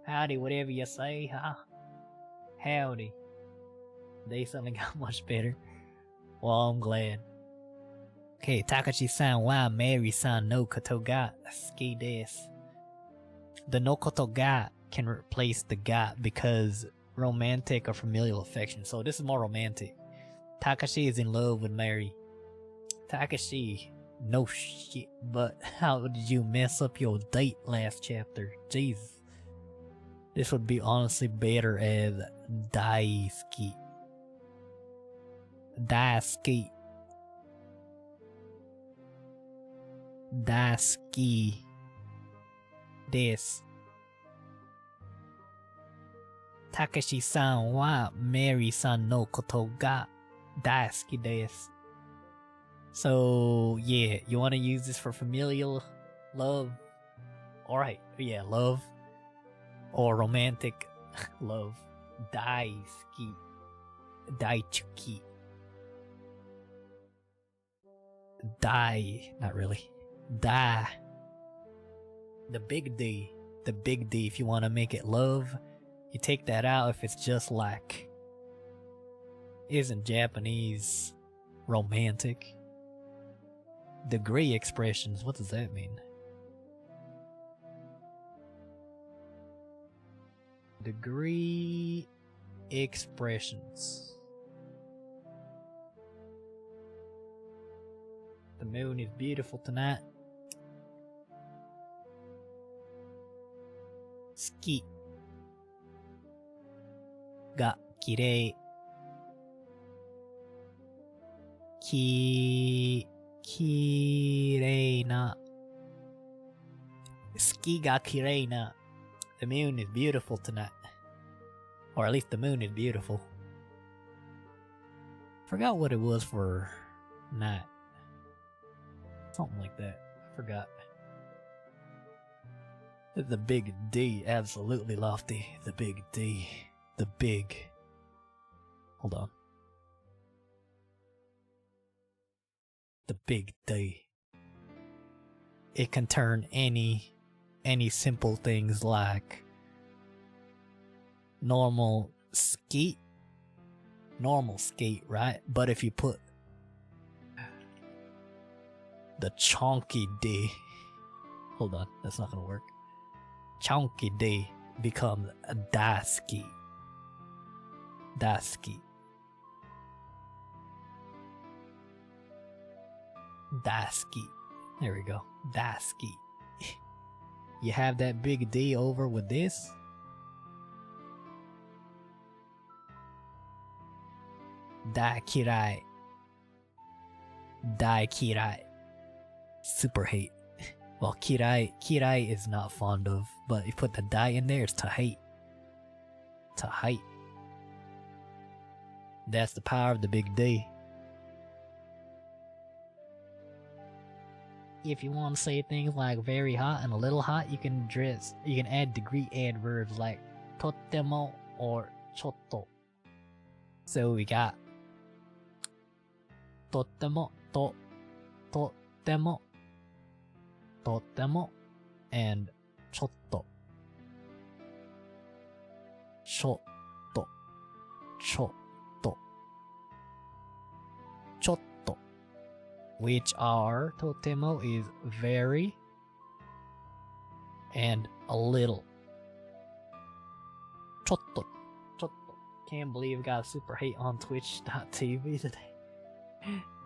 Howdy, whatever you say, huh? Howdy. They suddenly got much better. Well, I'm glad. Okay, Takashi-san wa Mary-san no koto ga suki desu. The no koto ga can replace the ga because romantic or familial affection. So this is more romantic. Takashi is in love with Mary. Takashi, no shit, but how did you mess up your date last chapter? Jesus. This would be honestly better as daisuki. Daisuki. Daisuki desu. Takashi-san wa Mary-san no koto ga daisuki desu. So, yeah, you want to use this for familial love? Alright, yeah, love. Or romantic love. Daisuki. Daichuki. Not really. Da. The big D. The big D, if you want to make it love, you take that out if it's just like. Isn't Japanese romantic? Degree expressions, what does that mean? Degree expressions. The moon is beautiful tonight. Ski. Ga kirei. Kirei na. Ski ga kirei na. The moon is beautiful tonight. Or at least the moon is beautiful. Forgot what it was for night. Something like that. I forgot. The big D. Absolutely lofty. The big D. The big. Hold on. The big D. It can turn any simple things like normal skate, right? But if you put the chonky D, hold on, that's not gonna work. Chonky D becomes a daisuki. Daisuki. Daisuki. There we go. Daisuki. You have that big D over with this. Daikirai. Daikirai. Super hate. Well, kirai is not fond of, but you put the dai in there, it's to hate. To hate. That's the power of the big D. If you want to say things like very hot and a little hot, you can add degree adverbs like totemo or chotto. So we got totemo, totemo, and chotto. Chotto. Which are totemo is very and a little. Chotto. Can't believe I got a super hate on Twitch.tv today.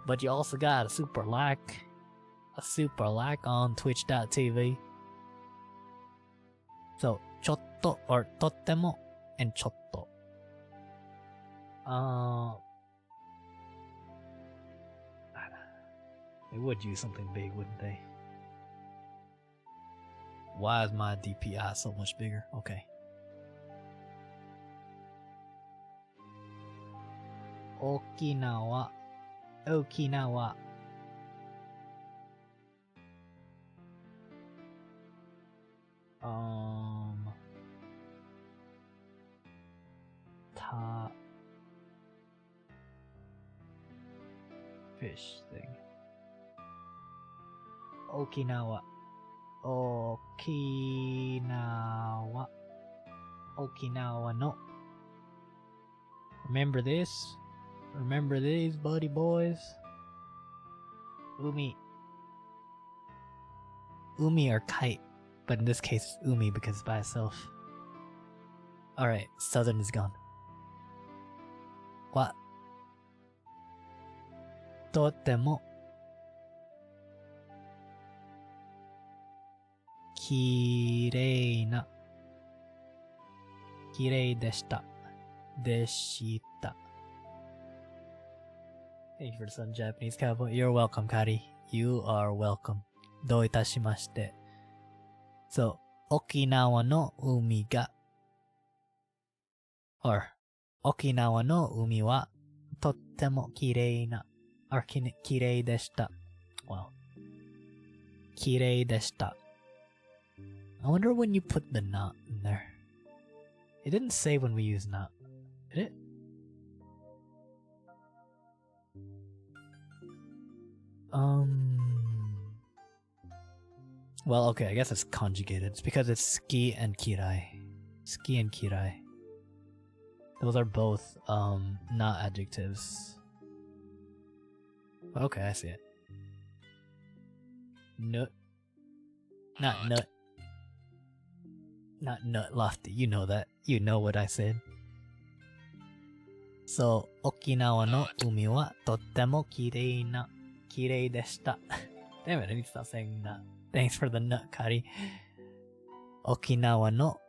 But you also got a super like on Twitch.tv. So chotto or totemo and chotto. They would use something big, wouldn't they? Why is my DPI so much bigger? Okay. Okinawa. Okinawa. Fish thing. Okinawa. Okinawa. Okinawa no. Remember this? Remember these, buddy boys? Umi. Umi or kite, but in this case it's umi because it's by itself. Alright, southern is gone. Wa. Totemo. Kirei na. Kirei deshita. Deshita. Thank you for the sun, Japanese cowboy. You're welcome, Kari. You are welcome. Do itashimashite. So, Okinawa no umi ga. Or, Okinawa no umi wa tottemo kirei na. Or, kirei deshita. Wow. Kirei deshita. I wonder when you put the na in there. It didn't say when we use na. Did it? Well, okay, I guess it's conjugated. It's because it's ski and kirai. Ski and kirai. Those are both, not adjectives. Okay, I see it. Nut. Not nut. Not nut, Lofty. You know that. You know what I said. So, Okinawa no umi wa tottemo kirei na. Kirei deshita. Damn it, I need to stop saying nut. Thanks for the nut, Kari. Okinawa no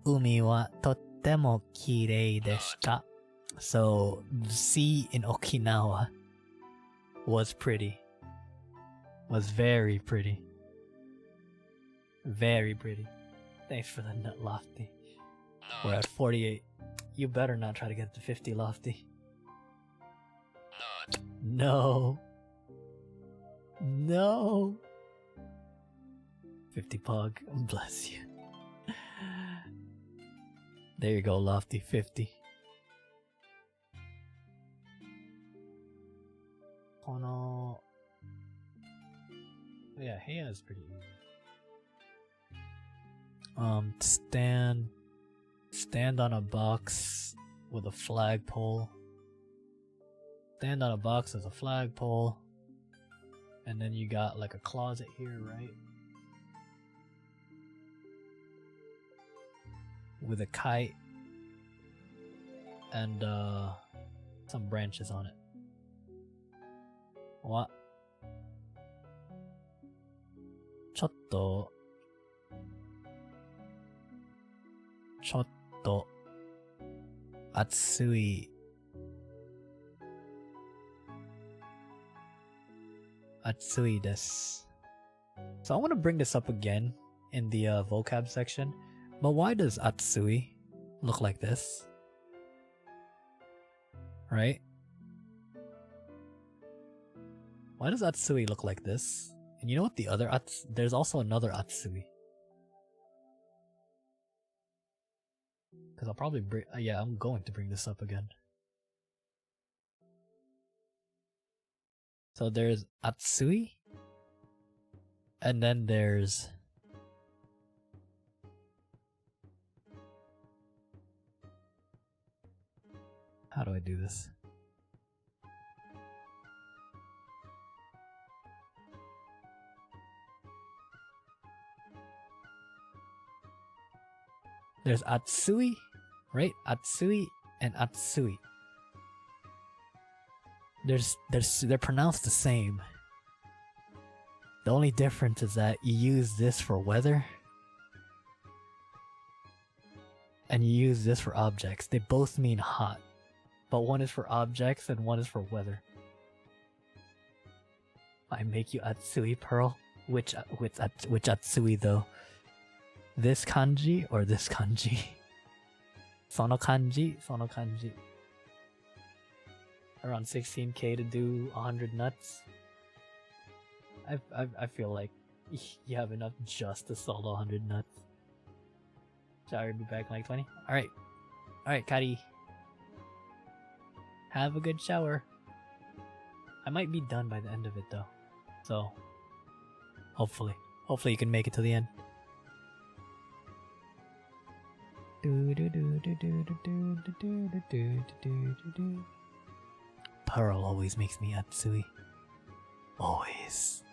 umi wa tottemo kirei deshita. So, the sea in Okinawa was pretty. Was very pretty. Very pretty. Thanks for the nut, Lofty. We're at 48. You better not try to get to 50, Lofty. No. No. 50 pog. Bless you. There you go, Lofty. 50. Kono. Yeah, Heia is pretty easy. Stand on a box with a flagpole. Stand on a box with a flagpole. And then you got like a closet here, right? With a kite. And some branches on it. What? Chotto. Atsui. Atsui desu. So I want to bring this up again in the vocab section. But why does atsui look like this? Right? Why does atsui look like this? And you know what the other there's also another atsui. Because I'll probably bring... yeah, I'm going to bring this up again. So there's Atsui. And then there's... How do I do this? There's Atsui, right? Atsui and Atsui. They're pronounced the same. The only difference is that you use this for weather and you use this for objects. They both mean hot, but one is for objects and one is for weather. I make you Atsui, Pearl. Which Atsui though? This kanji or this kanji? Sono kanji, sono kanji. Around 16k to do 100 nuts. I feel like you have enough just to solo 100 nuts. Sorry, be back in like 20. Alright, Kari. Have a good shower. I might be done by the end of it though. So, hopefully you can make it to the end. Pearl always makes me Atsui. Always.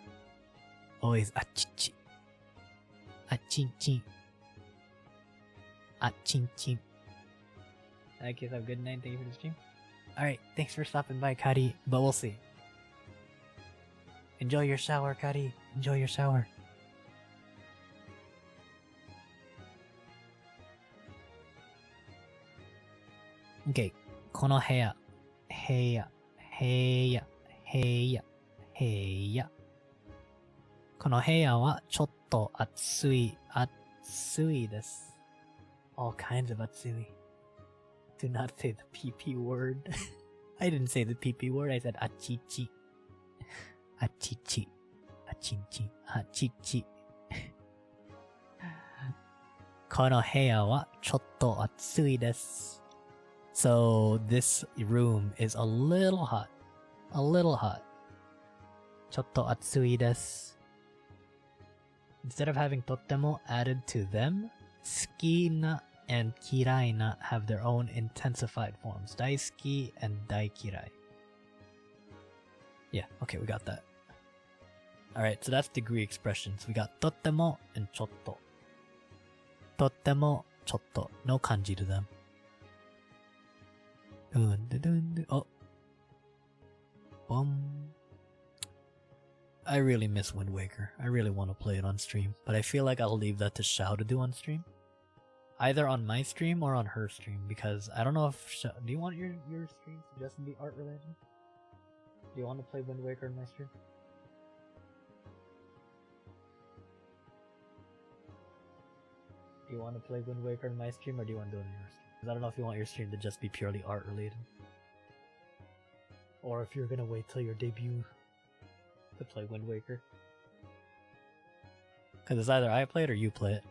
Always achichi. Achinchi. Achinchi. Alright, guys, have a good night. Thank you for the stream. Alright, thanks for stopping by, Kari. But we'll see. Enjoy your shower, Kari. Enjoy your shower. Okay. この部屋。部屋。部屋。部屋。部屋。この部屋はちょっと暑い。暑いです。All kinds of 暑い。Do not say the PP word. I didn't say the PP word. I said achichi. Achichi. Achinchi. Achichi. この部屋はちょっと暑いです。So this room is a little hot. A little hot. ちょっと暑いです。Instead of having とっても added to them, 好きな and 嫌いな have their own intensified forms. 大好き and 大嫌い. Yeah, okay, we got that. Alright, so that's degree expressions. We got とっても and ちょっと. とってもちょっとの感じる them. Oh. I really miss Wind Waker. I really want to play it on stream, but I feel like I'll leave that to Xiao to do on stream. Either on my stream or on her stream, because I don't know if Xiao... Do you want your stream to just be art related? Do you want to play Wind Waker on my stream? Do you want to play Wind Waker on my stream, or do you want to do it on your stream? I don't know if you want your stream to just be purely art related. Or if you're gonna wait till your debut to play Wind Waker. Cause it's either I play it or you play it.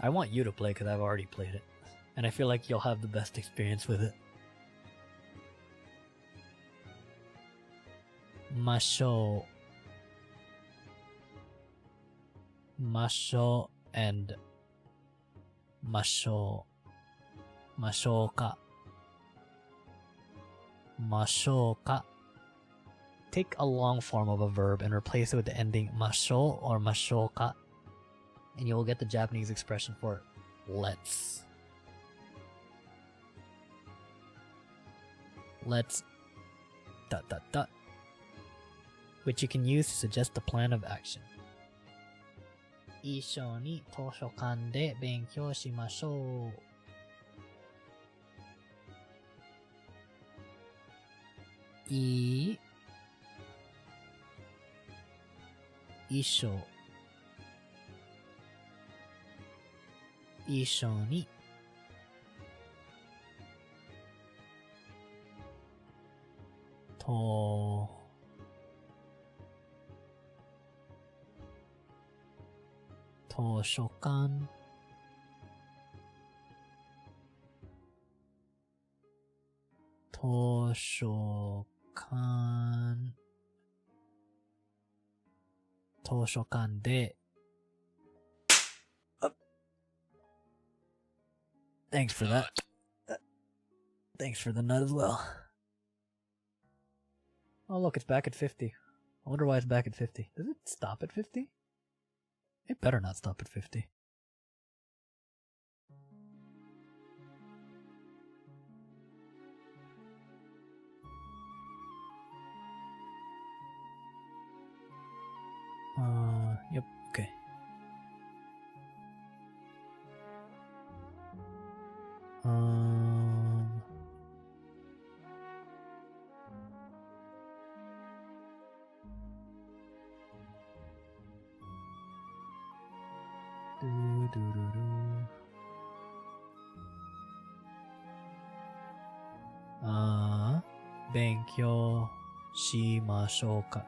I want you to play cause I've already played it. And I feel like you'll have the best experience with it. Masho. Masho and Masho. Mashoka. Mashoka. Take a long form of a verb and replace it with the ending masho or mashoka, and you will get the Japanese expression for it. Let's. Let's. ... Which you can use to suggest the plan of action. 一緒に図書館で勉強しましょう。一緒に図書館でThanks for that. Thanks for the nut as well. Oh look, it's back at 50. I wonder why it's back at 50. Does it stop at 50? It better not stop at 50. Yep, okay. Benkyou shimashou ka.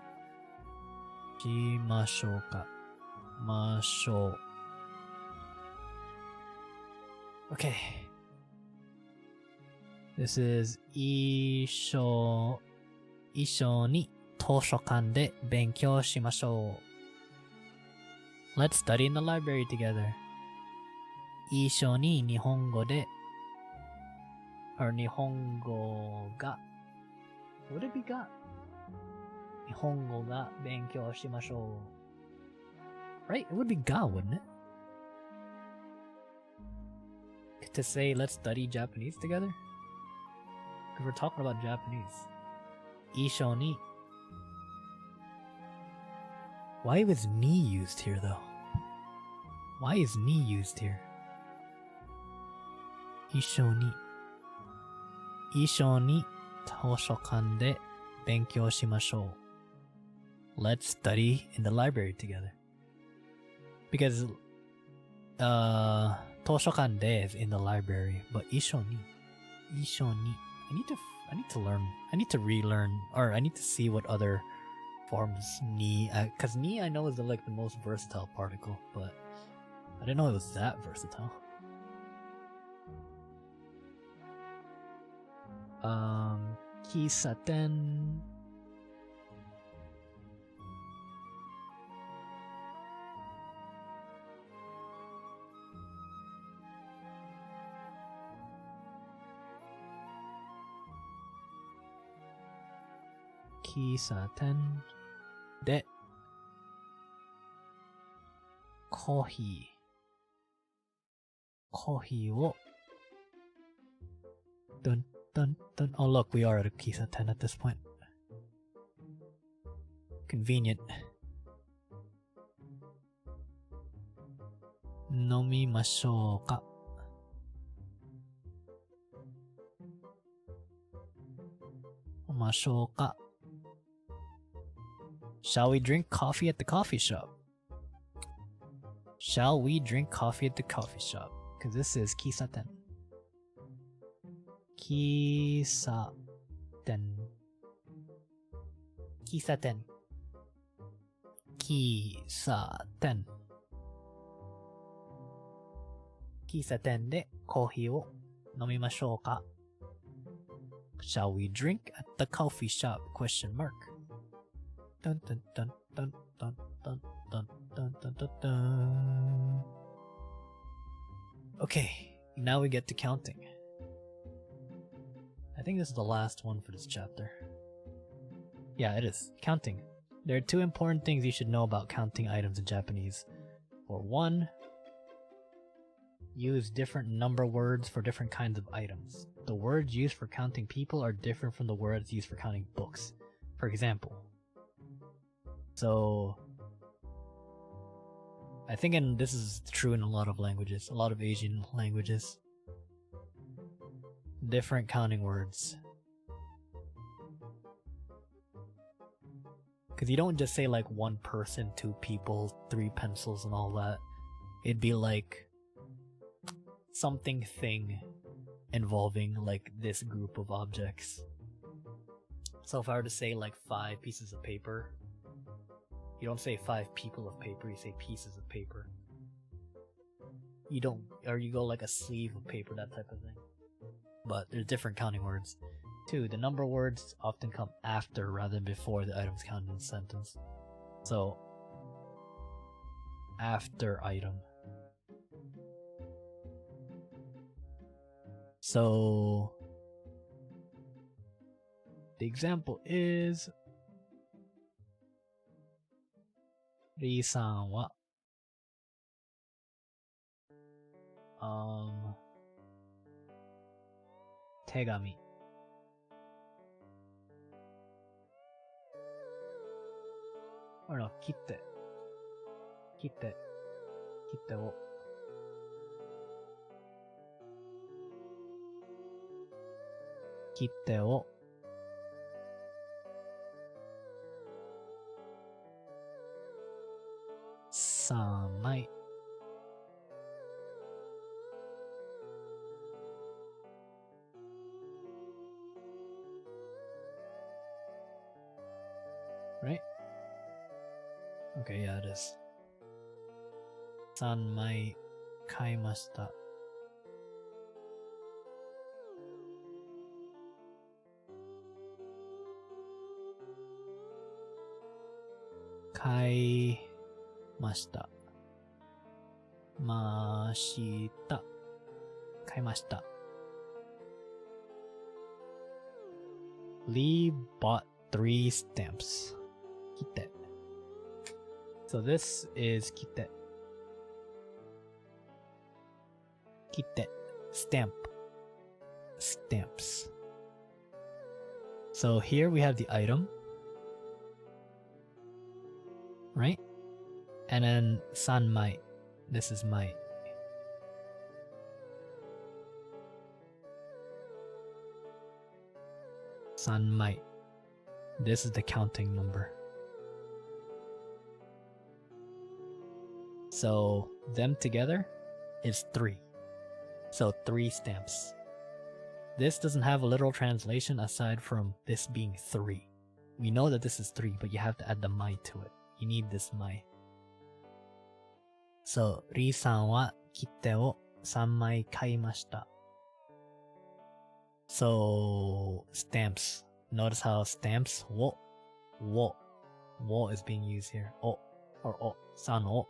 Mashou. Okay. This is 一緒に図書館で勉強しましょう。Let's study in the library together. 一緒に日本語で、日本語が Would it be ga? 日本語が勉強しましょう. Right? It would be ga, wouldn't it? To say let's study Japanese together? Because we're talking about Japanese. 一緒に. Why was ni used here though? Why is ni used here? 一緒に. 一緒に図書館で勉強しましょう. Let's study in the library together. Because, 図書館で is in the library, but 一緒に. 一緒に. I need to learn. I need to relearn, or I need to see what other forms ni, because ni I know is the most versatile particle, but I didn't know it was that versatile. Kisaten. Kisaten de coffee wo dun dun dun. Oh look, we are at a Kisaten at this point. Convenient. Nomimashou ka? Mashou ka? Shall we drink coffee at the coffee shop? Shall we drink coffee at the coffee shop? Because this is Kisaten. Kisaten. Kisaten. Kisaten. Kisaten de coffee wo nomimashou ka? Shall we drink at the coffee shop? Question mark. Dun dun dun dun dun dun dun dun dun dun dun. Okay, now we get to counting. I think this is the last one for this chapter. Yeah, it is. Counting. There are two important things you should know about counting items in Japanese. For one, use different number words for different kinds of items. The words used for counting people are different from the words used for counting books. For example, so I think this is true in a lot of languages, a lot of Asian languages. Different counting words. Because you don't just say like one person, two people, three pencils and all that. It'd be like something thing involving like this group of objects. So if I were to say like 5 pieces of paper, you don't say 5 people of paper, you say pieces of paper. You don't, or you go like a sleeve of paper, that type of thing. But there's different counting words. 2, the number words often come after rather than before the items counted in the sentence. So, after item. So, the example is Ri-san wa tegami. Or no, kitte. Kitte. Kitte wo. Kitte wo. Samai. Right? Okay, yeah, it is. 3枚買いました。買いました。ました。買いました。Lee bought 3 stamps. Kite. So this is kite. Kite. Stamp. Stamps. So here we have the item. Right? And then sanmai. This is mai. Sanmai. This is the counting number. So them together is 3. So 3 stamps. This doesn't have a literal translation aside from this being 3. We know that this is 3, but you have to add the mai to it. You need this mai. So, Ri-san wa kite o 3枚買いました. So, stamps. Notice how stamps, wo is being used here. O, or o, san o,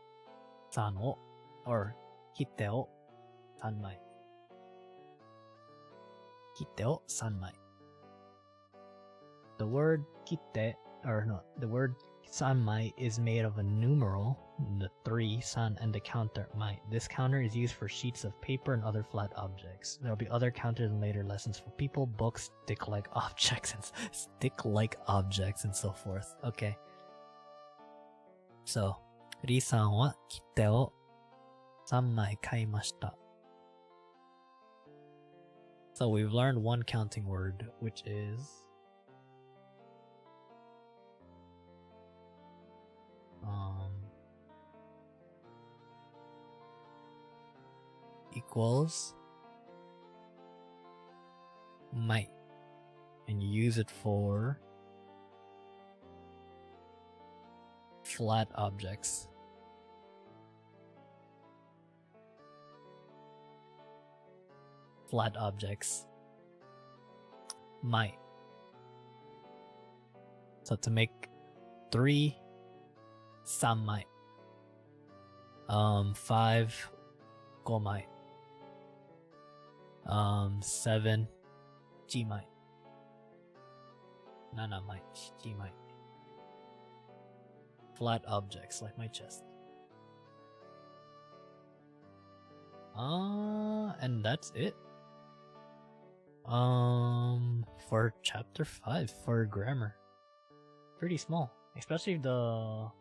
or kite o 3枚. Kite o 3枚. The word kite, or no, the word sanmai is made of a numeral, the 3, san, and the counter mai. This counter is used for sheets of paper and other flat objects. There will be other counters in later lessons for people, books, stick-like objects, and so forth. Okay. So, Ri-san wa kite o 3枚買いました. So we've learned one counting word, which is equals mai, and you use it for flat objects. Flat objects. Mai. So to make 3 sanmai. 5 gomai. 7 jimai. 7mai, 7mai. Flat objects like my chest. And that's it. For chapter 5 for grammar. Pretty small, especially the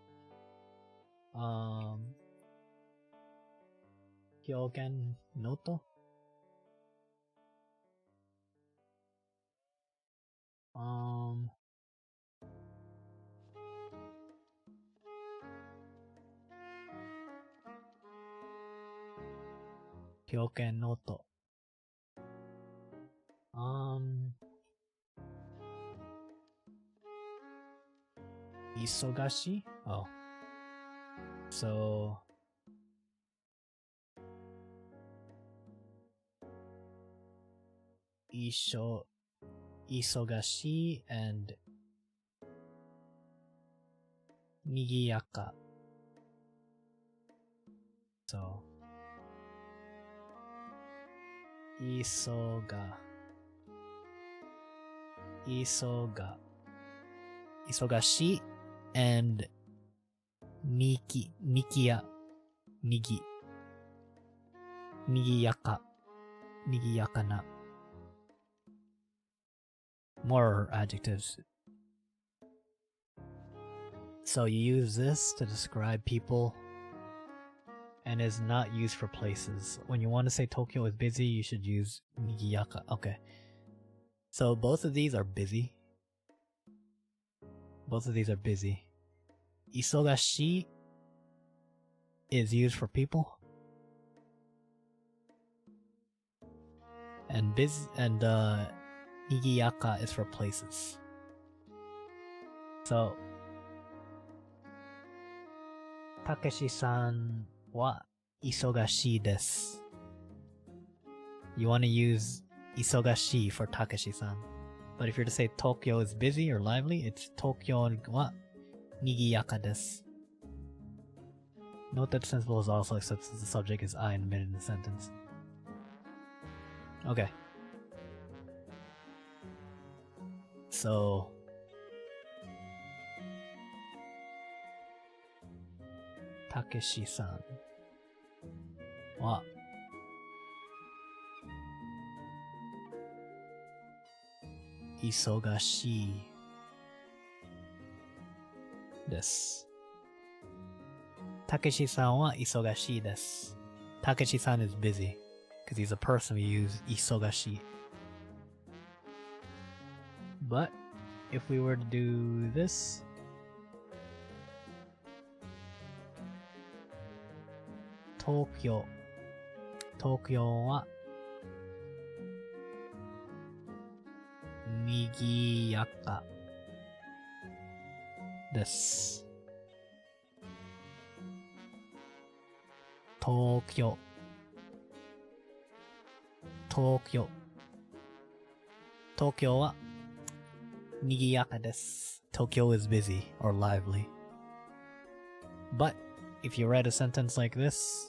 Hyogen noto. Hyogen noto. Isogashi? Oh. So isogashi and nigiyaka. So isogashi and nigiyaka. Nigiyakana. More adjectives. So you use this to describe people and is not used for places. When you want to say Tokyo is busy, you should use nigiyaka. Okay. So both of these are busy. Isogashi is used for people. And nigiyaka is for places. So Takeshi-san wa isogashi desu. You want to use isogashi for Takeshi-san. But if you're to say Tokyo is busy or lively, it's Tokyo wa nigiyaka desu. Note that sensible is also except since the subject is I in the middle of the sentence. Okay. So Takeshi-san wa isogashii desu. Takeshi-san wa isogashii desu. Takeshi-san is busy because he's a person. We use isogashi. But if we were to do this, Tokyo wa nigiyaka desu. Tokyo wa nigiyaka desu. Tokyo is busy or lively. But if you write a sentence like this,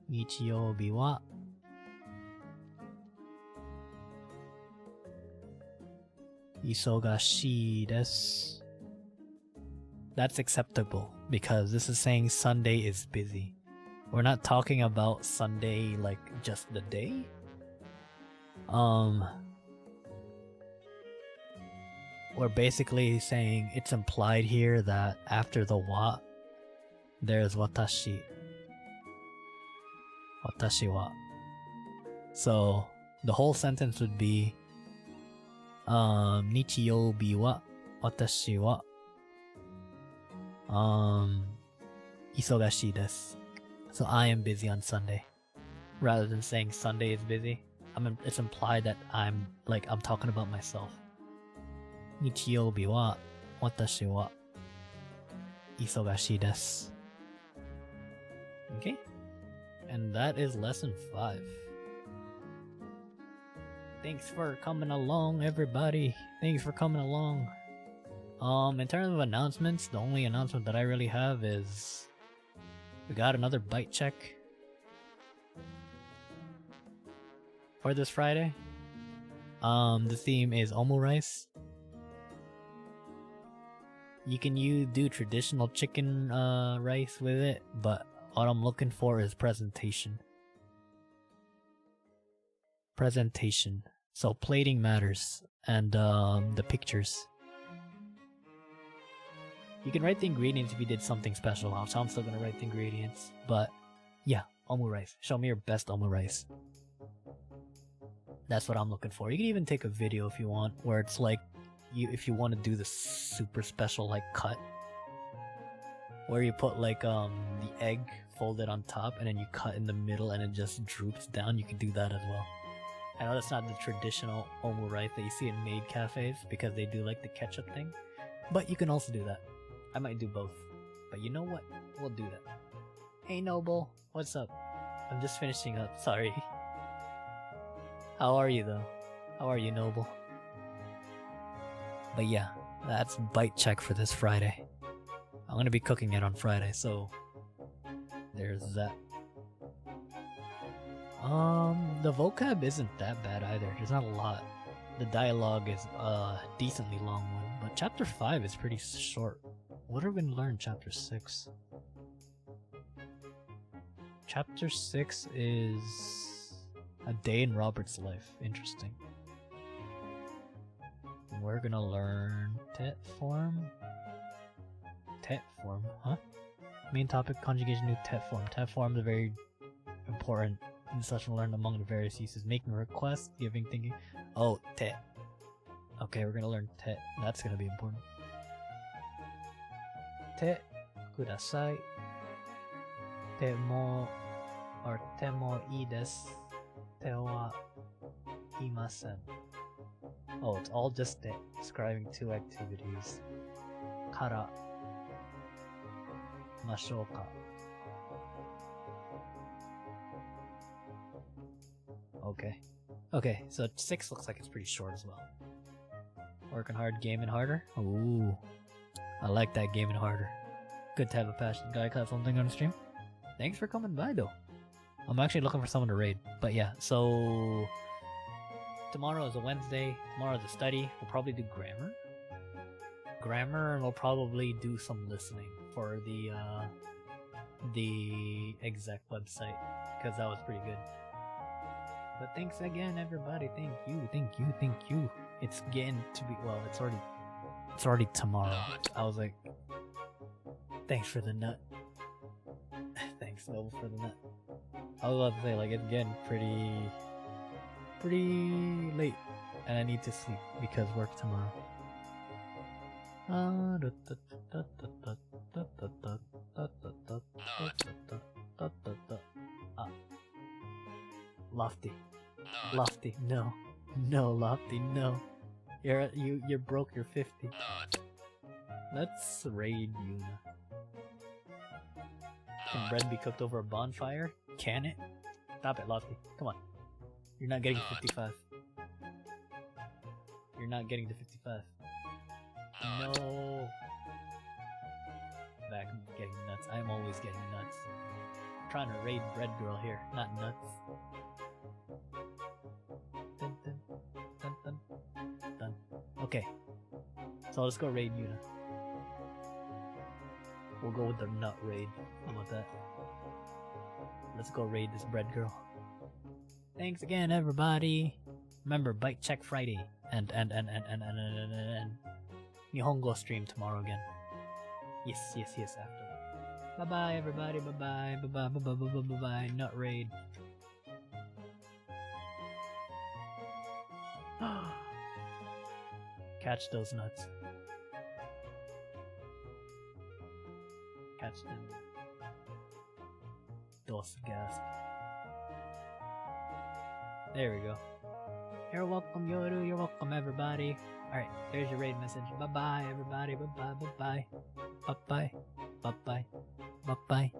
Nichiyoubi wa isogashii desu. That's acceptable because this is saying Sunday is busy. We're not talking about Sunday like just the day. We're basically saying it's implied here that after the wa, there's watashi. Watashi wa. So the whole sentence would be Nichiyoubi wa watashi wa isogashii desu. So I am busy on Sunday. Rather than saying Sunday is busy, it's implied that I'm talking about myself. Nichiyoubi wa watashi wa isogashii desu. Okay? And that is lesson 5. Thanks for coming along, everybody. Thanks for coming along. In terms of announcements, the only announcement that I really have is we got another bite check for this Friday. The theme is omu rice. You can do traditional chicken rice with it, but what I'm looking for is presentation. Presentation. So plating matters, and the pictures. You can write the ingredients if you did something special, so I'm still gonna write the ingredients. But yeah, omu rice. Show me your best omu rice. That's what I'm looking for. You can even take a video if you want, where it's like, if you want to do the super special like cut, where you put like the egg folded on top and then you cut in the middle and it just droops down. You can do that as well. I know that's not the traditional omu rice that you see in maid cafes because they do like the ketchup thing, but you can also do that. I might do both, but you know what? We'll do that. Hey Noble, what's up? I'm just finishing up, sorry. How are you though? How are you, Noble? But yeah, that's bite check for this Friday. I'm gonna be cooking it on Friday, so there's that. The vocab isn't that bad either. There's not a lot. The dialogue is a decently long one, but chapter 5 is pretty short. What are we gonna learn in chapter 6? Chapter 6 is a day in Robert's life. Interesting. We're gonna learn tet form. Tet form, huh? Main topic, conjugation new tet form. Tet form is very important instruction learned among the various uses. Making requests, giving, thinking. Oh, tet. Okay, we're gonna learn tet. That's gonna be important. Te kudasai. Te mo or te mo ii desu. Te wa imasen. Oh, it's all just describing 2 activities. Kara mashou ka. Okay. Okay, so 6 looks like it's pretty short as well. Working hard, gaming harder. Ooh. I like that, gaming harder. Good to have a passionate guy cut something on the stream. Thanks for coming by though. I'm actually looking for someone to raid. But yeah, so tomorrow is a Wednesday. Tomorrow is a study. We'll probably do grammar, and we'll probably do some listening for the exec website, because that was pretty good. But thanks again, everybody. Thank you. It's getting to be, well, it's already tomorrow. I was like, thanks for the nut. Thanks, Noble, for the nut. I was about to say, like, it's getting pretty late, and I need to sleep because work tomorrow. Lofty, no, Lofty, no. You broke your 50. Let's raid Yuna. Can bread be cooked over a bonfire? Can it? Stop it, Lofty. Come on. You're not getting 55. You're not getting to 55. No. Back getting nuts. I'm always getting nuts. I'm trying to raid bread girl here, not nuts. Dun, dun, dun, dun, dun. Okay. So let's go raid Yuna. We'll go with the nut raid. How about that? Let's go raid this bread girl. Thanks again, everybody. Remember, bite check Friday and Nihongo stream tomorrow again. Yes, after. Bye bye, everybody. Bye. Nut raid. Catch those nuts. Catch them. Dos gasp. There we go. You're welcome, Yoru. You're welcome, everybody. Alright, there's your raid message. Bye-bye, everybody. Bye-bye. Bye-bye. Bye-bye. Bye-bye.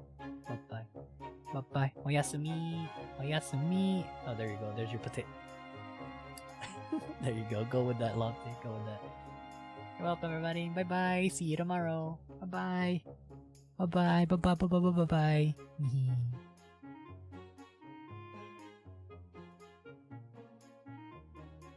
Bye-bye. Bye-bye. Oyasumi. Oyasumi. Oh, there you go. There's your potato. There you go. Go with that, Lofty. Go with that. You're welcome, everybody. Bye-bye. See you tomorrow. Bye-bye. Bye-bye. Bye-bye. Bye-bye. Bye-bye.